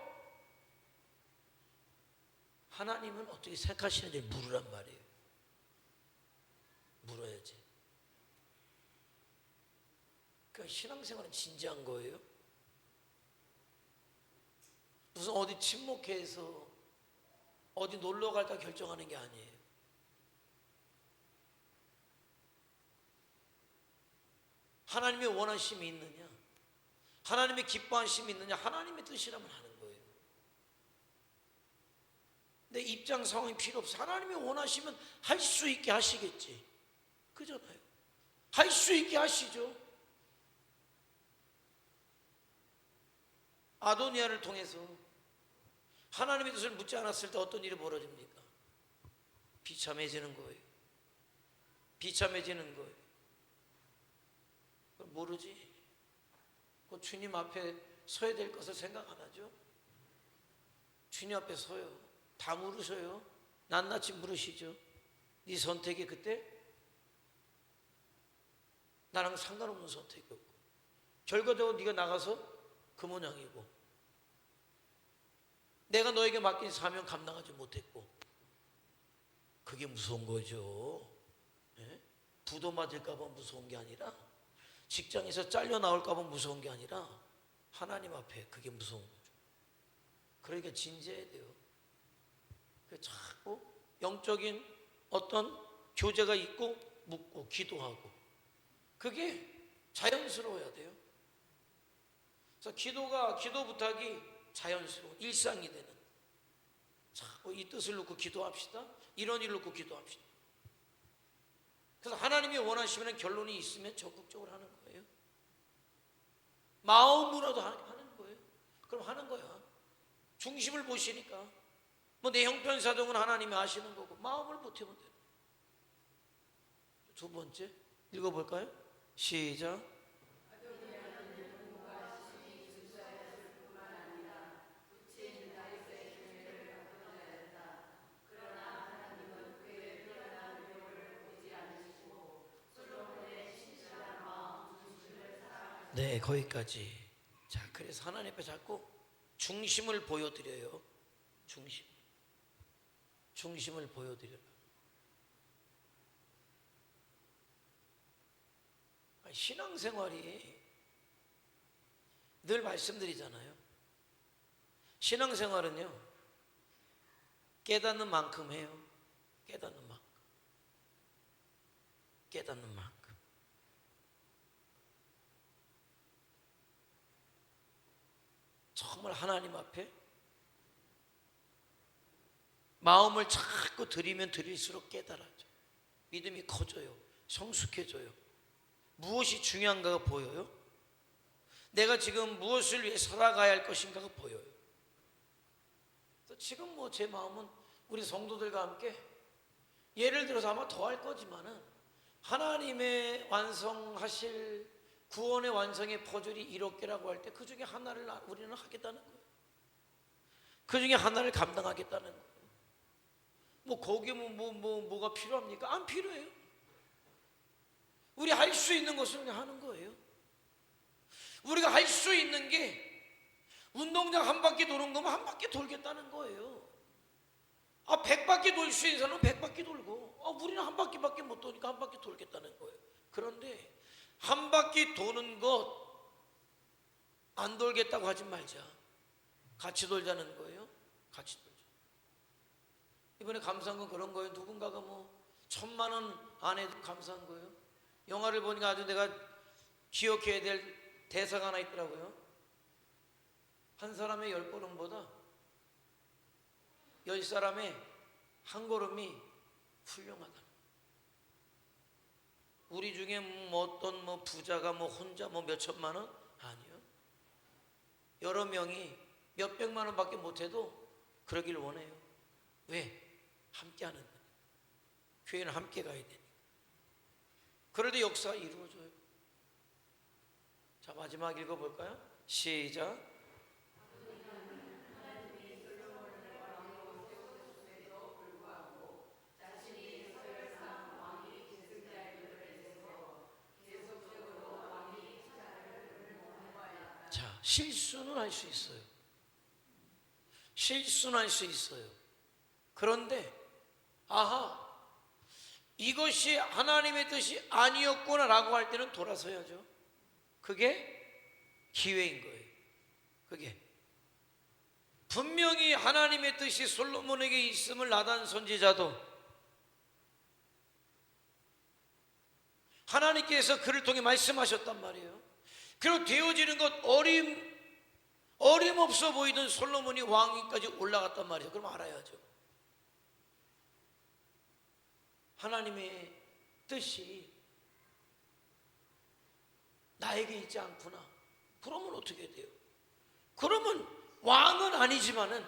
하나님은 어떻게 생각하시는지 물으란 말이에요. 물어야지. 그러니까 신앙생활은 진지한 거예요. 무슨 어디 친목회에서 어디 놀러 갈까 결정하는 게 아니에요. 하나님의 원하심이 있느냐, 하나님의 기뻐하심이 있느냐, 하나님의 뜻이라면 하는 거예요. 내 입장 상황이 필요 없어. 하나님이 원하시면 할 수 있게 하시겠지. 그잖아요. 할 수 있게 하시죠. 아도니아를 통해서 하나님의 뜻을 묻지 않았을 때 어떤 일이 벌어집니까? 비참해지는 거예요. 비참해지는 거예요. 모르지. 그 주님 앞에 서야 될 것을 생각 안 하죠. 주님 앞에 서요. 다 물으셔요. 낱낱이 물으시죠. 네 선택이 그때 나랑 상관없는 선택이었고 결과적으로 네가 나가서 그 모양이고 내가 너에게 맡긴 사명 감당하지 못했고 그게 무서운 거죠. 예? 부도 맞을까 봐 무서운 게 아니라 직장에서 잘려 나올까 봐 무서운 게 아니라 하나님 앞에 그게 무서운 거죠. 그러니까 진지해야 돼요. 자꾸 영적인 어떤 교제가 있고 묻고 기도하고 그게 자연스러워야 돼요. 그래서 기도 부탁이 자연스러운 일상이 되는, 자꾸 이 뜻을 놓고 기도합시다, 이런 일을 놓고 기도합시다. 그래서 하나님이 원하시면 결론이 있으면 적극적으로 하는 거예요. 마음으로도 하는 거예요. 그럼 하는 거야. 중심을 보시니까 뭐 내 형편사정은 하나님이 아시는 거고 마음을 보태면 돼요. 두 번째 읽어볼까요? 시작. 네, 거기까지. 자, 그래서 하나님 앞에 자꾸 중심을 보여드려요. 중심을 보여드려요. 신앙생활이 늘 말씀드리잖아요. 신앙생활은요, 깨닫는 만큼 해요. 깨닫는 만큼. 정말 하나님 앞에 마음을 자꾸 들이면 들일수록 깨달아져. 믿음이 커져요. 성숙해져요. 무엇이 중요한가가 보여요. 내가 지금 무엇을 위해 살아가야 할 것인가가 보여요. 그래서 지금 뭐 제 마음은 우리 성도들과 함께 예를 들어서 아마 더 할 거지만은 하나님의 완성하실 구원의 완성의 퍼즐이 이렇게라고 할 때 그 중에 하나를 우리는 하겠다는 거예요. 그 중에 하나를 감당하겠다는 거예요. 뭐 거기에 뭐가 필요합니까? 안 필요해요. 우리 할 수 있는 것을 그냥 하는 거예요. 우리가 할 수 있는 게 운동장 한 바퀴 도는 거면 한 바퀴 돌겠다는 거예요. 100바퀴 돌 수 있는 사람은 100바퀴 돌고, 우리는 한 바퀴밖에 못 도니까 한 바퀴 돌겠다는 거예요. 그런데 한 바퀴 도는 것 안 돌겠다고 하지 말자. 같이 돌자는 거예요. 같이 돌자. 이번에 감사한 건 그런 거예요. 누군가가 뭐 1,000만 원 안에도 감사한 거예요. 영화를 보니까 아주 내가 기억해야 될 대사가 하나 있더라고요. 한 사람의 10걸음보다 10사람의 한 걸음이 훌륭하다. 우리 중에 어떤 부자가 혼자 몇 천만 원? 아니요. 여러 명이 몇 백만 원밖에 못해도 그러길 원해요. 왜? 함께 하는 거예요. 교회는 함께 가야 되니까. 그럴 때 역사가 이루어져요. 자, 마지막 읽어볼까요? 시작. 자, 실수는 할 수 있어요. 실수는 할 수 있어요. 그런데 이것이 하나님의 뜻이 아니었구나 라고 할 때는 돌아서야죠. 그게 기회인 거예요. 그게 분명히 하나님의 뜻이 솔로몬에게 있음을 나단 선지자도 하나님께서 그를 통해 말씀하셨단 말이에요. 그리고 되어지는 것 어림없어 보이던 솔로몬이 왕위까지 올라갔단 말이에요. 그럼 알아야죠. 하나님의 뜻이 나에게 있지 않구나. 그러면 어떻게 돼요? 그러면 왕은 아니지만은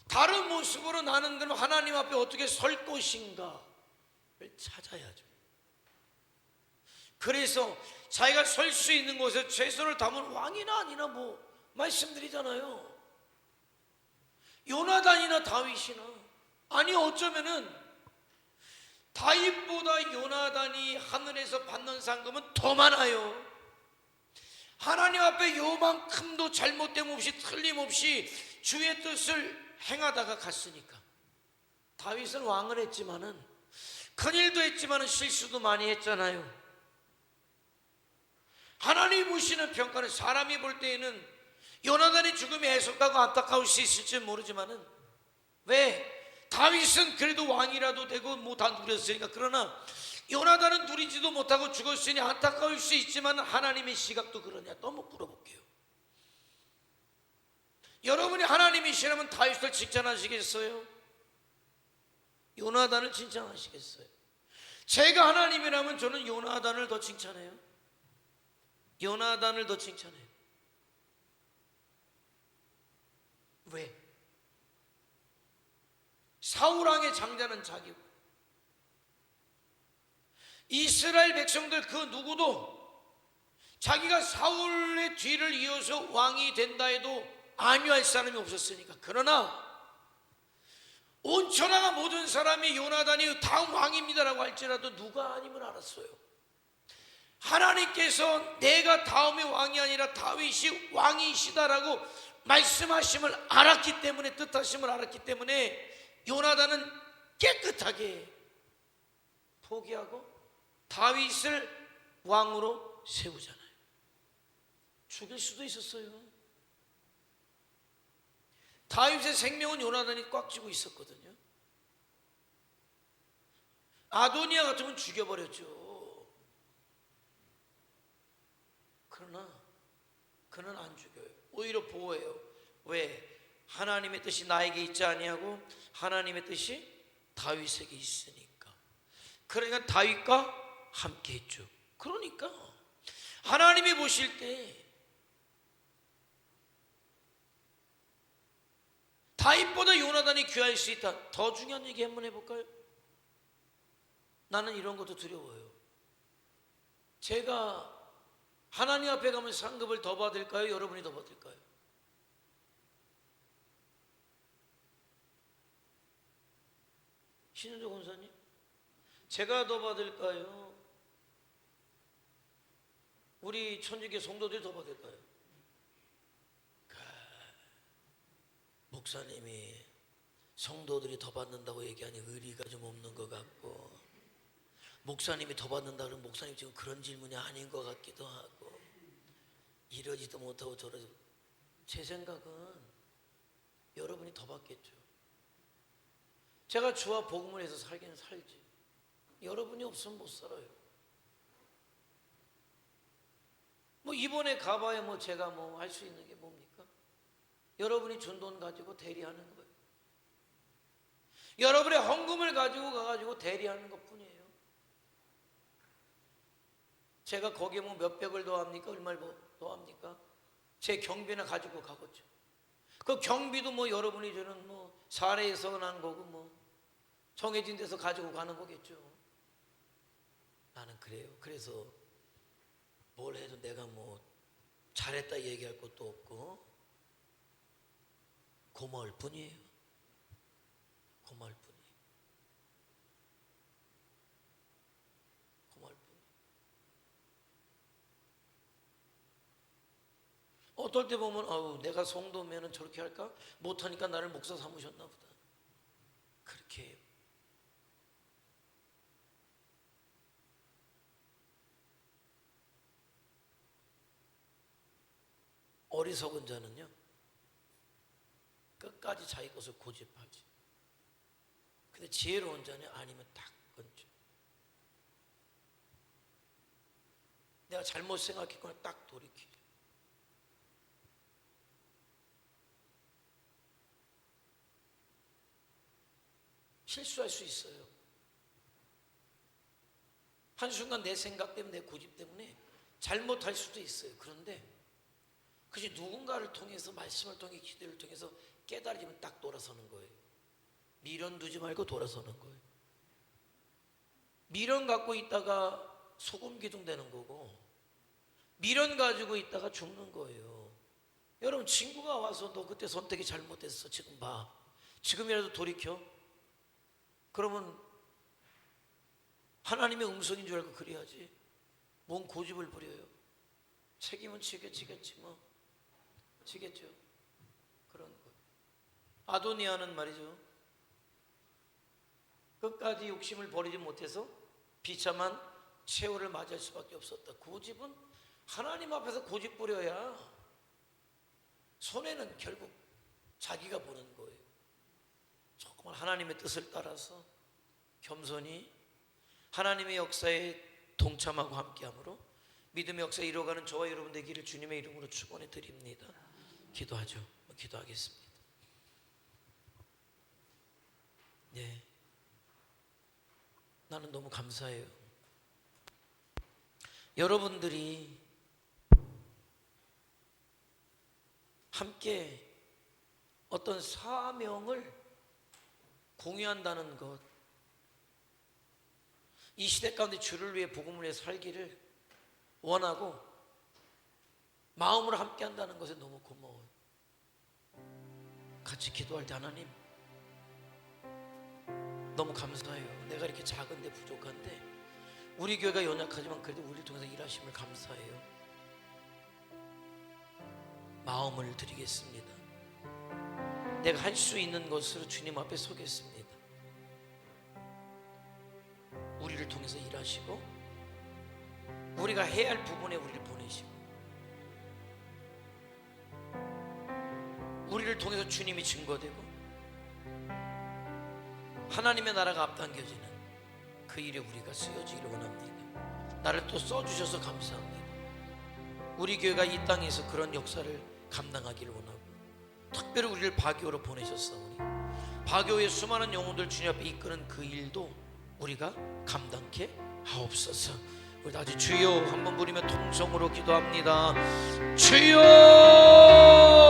다른 모습으로 나는 그럼 하나님 앞에 어떻게 설 것인가를 찾아야죠. 그래서 자기가 설 수 있는 곳에 최선을 다하면 왕이나 아니나 말씀드리잖아요. 요나단이나 다윗이나, 아니 어쩌면은 다윗보다 요나단이 하늘에서 받는 상금은 더 많아요. 하나님 앞에 요만큼도 잘못됨 없이 틀림없이 주의 뜻을 행하다가 갔으니까. 다윗은 왕을 했지만은 큰일도 했지만 실수도 많이 했잖아요. 하나님이 보시는 평가는 사람이 볼 때에는 요나단의 죽음이 애석하고 안타까울 수 있을지 모르지만은 왜? 다윗은 그래도 왕이라도 되고 뭐 다 누렸으니까. 그러나 요나단은 누리지도 못하고 죽었으니 안타까울 수 있지만 하나님의 시각도 그러냐? 또 한번 물어볼게요. 여러분이 하나님이시라면 다윗을 칭찬하시겠어요? 요나단을 칭찬하시겠어요? 제가 하나님이라면 저는 요나단을 더 칭찬해요. 요나단을 더 칭찬해요. 왜? 사울왕의 장자는 자기고 이스라엘 백성들 그 누구도 자기가 사울의 뒤를 이어서 왕이 된다 해도 안위할 사람이 없었으니까. 그러나 온 천하가 모든 사람이 요나단이 다음 왕입니다라고 할지라도 누가 아님을 알았어요. 하나님께서 내가 다음의 왕이 아니라 다윗이 왕이시다라고 말씀하심을 알았기 때문에, 뜻하심을 알았기 때문에 요나단은 깨끗하게 포기하고 다윗을 왕으로 세우잖아요. 죽일 수도 있었어요. 다윗의 생명은 요나단이 꽉 쥐고 있었거든요. 아도니아 같으면 죽여버렸죠. 그러나 그는 안 죽여요. 오히려 보호해요. 왜? 하나님의 뜻이 나에게 있지 아니하고 하나님의 뜻이 다윗에게 있으니까. 그러니까 다윗과 함께 했죠. 그러니까 하나님이 보실 때 다윗보다 요나단이 귀할 수 있다. 더 중요한 얘기 한번 해볼까요? 나는 이런 것도 두려워요. 제가 하나님 앞에 가면 상급을 더 받을까요? 여러분이 더 받을까요? 신은조 권사님, 제가 더 받을까요? 우리 천주교 성도들이 더 받을까요? 목사님이 성도들이 더 받는다고 얘기하니 의리가 좀 없는 것 같고, 목사님이 더 받는다 그러면 목사님 지금 그런 질문이 아닌 것 같기도 하고, 이러지도 못하고 저러지. 제 생각은 여러분이 더 받겠죠. 제가 주와 복음을 해서 살기는 살지, 여러분이 없으면 못 살아요. 뭐 이번에 가봐야 뭐 제가 뭐 할 수 있는 게 뭡니까? 여러분이 준 돈 가지고 대리하는 거예요. 여러분의 헌금을 가지고 가가지고 대리하는 것 뿐이에요. 제가 거기에 뭐 몇백을 더합니까? 얼마를 더합니까? 제 경비나 가지고 가겠죠. 그 경비도 뭐 여러분이 주는 뭐 사례에서 난 거고 뭐 정해진 데서 가지고 가는 거겠죠. 나는 그래요. 그래서 뭘 해도 내가 뭐 잘했다 얘기할 것도 없고 고마울 뿐이에요. 고마울 뿐이에요. 고마울 뿐이에요. 어떨 때 보면 내가 성도면은 저렇게 할까? 못하니까 나를 목사 삼으셨나 보다. 그렇게 해요. 어리석은 자는요, 끝까지 자기 것을 고집하지. 근데 지혜로운 자는 아니면 딱 끊죠. 내가 잘못 생각했거나 딱 돌이키죠. 실수할 수 있어요. 한순간 내 생각 때문에, 내 고집 때문에 잘못할 수도 있어요. 그런데 그것이 누군가를 통해서, 말씀을 통해, 기도를 통해서 깨달아지면 딱 돌아서는 거예요. 미련 두지 말고 돌아서는 거예요. 미련 갖고 있다가 소금 기둥 되는 거고, 미련 가지고 있다가 죽는 거예요. 여러분, 친구가 와서 너 그때 선택이 잘못했어, 지금 봐, 지금이라도 돌이켜. 그러면 하나님의 음성인 줄 알고 그래야지. 뭔 고집을 부려요. 책임은 지겠지 뭐. 지겠죠. 그런 거. 아도니아는 말이죠, 끝까지 욕심을 버리지 못해서 비참한 최후를 맞이할 수밖에 없었다. 고집은 하나님 앞에서 고집 부려야 손해는 결국 자기가 보는 거예요. 조금만 하나님의 뜻을 따라서 겸손히 하나님의 역사에 동참하고 함께함으로 믿음의 역사에 이루어가는 저와 여러분 되기를 주님의 이름으로 축원해 드립니다. 기도하죠. 기도하겠습니다. 네, 나는 너무 감사해요. 여러분들이 함께 어떤 사명을 공유한다는 것, 이 시대 가운데 주를 위해 복음을 위해 살기를 원하고 마음으로 함께 한다는 것에 너무 고마워요. 같이 기도할 때 하나님 너무 감사해요. 내가 이렇게 작은데 부족한데 우리 교회가 연약하지만 그래도 우리를 통해서 일하심을 감사해요. 마음을 드리겠습니다. 내가 할 수 있는 것으로 주님 앞에 서겠습니다. 우리를 통해서 일하시고 우리가 해야 할 부분에 우리를 보내시고 우리를 통해서 주님이 증거되고 하나님의 나라가 앞당겨지는 그 일에 우리가 쓰여지기를 원합니다. 나를 또 써주셔서 감사합니다. 우리 교회가 이 땅에서 그런 역사를 감당하기를 원하고 특별히 우리를 바교로 보내셨사오니 바교의 수많은 영혼들 주님 앞에 이끄는 그 일도 우리가 감당케 하옵소서. 우리 다시 주여 한번 부르며 통성으로 기도합니다. 주여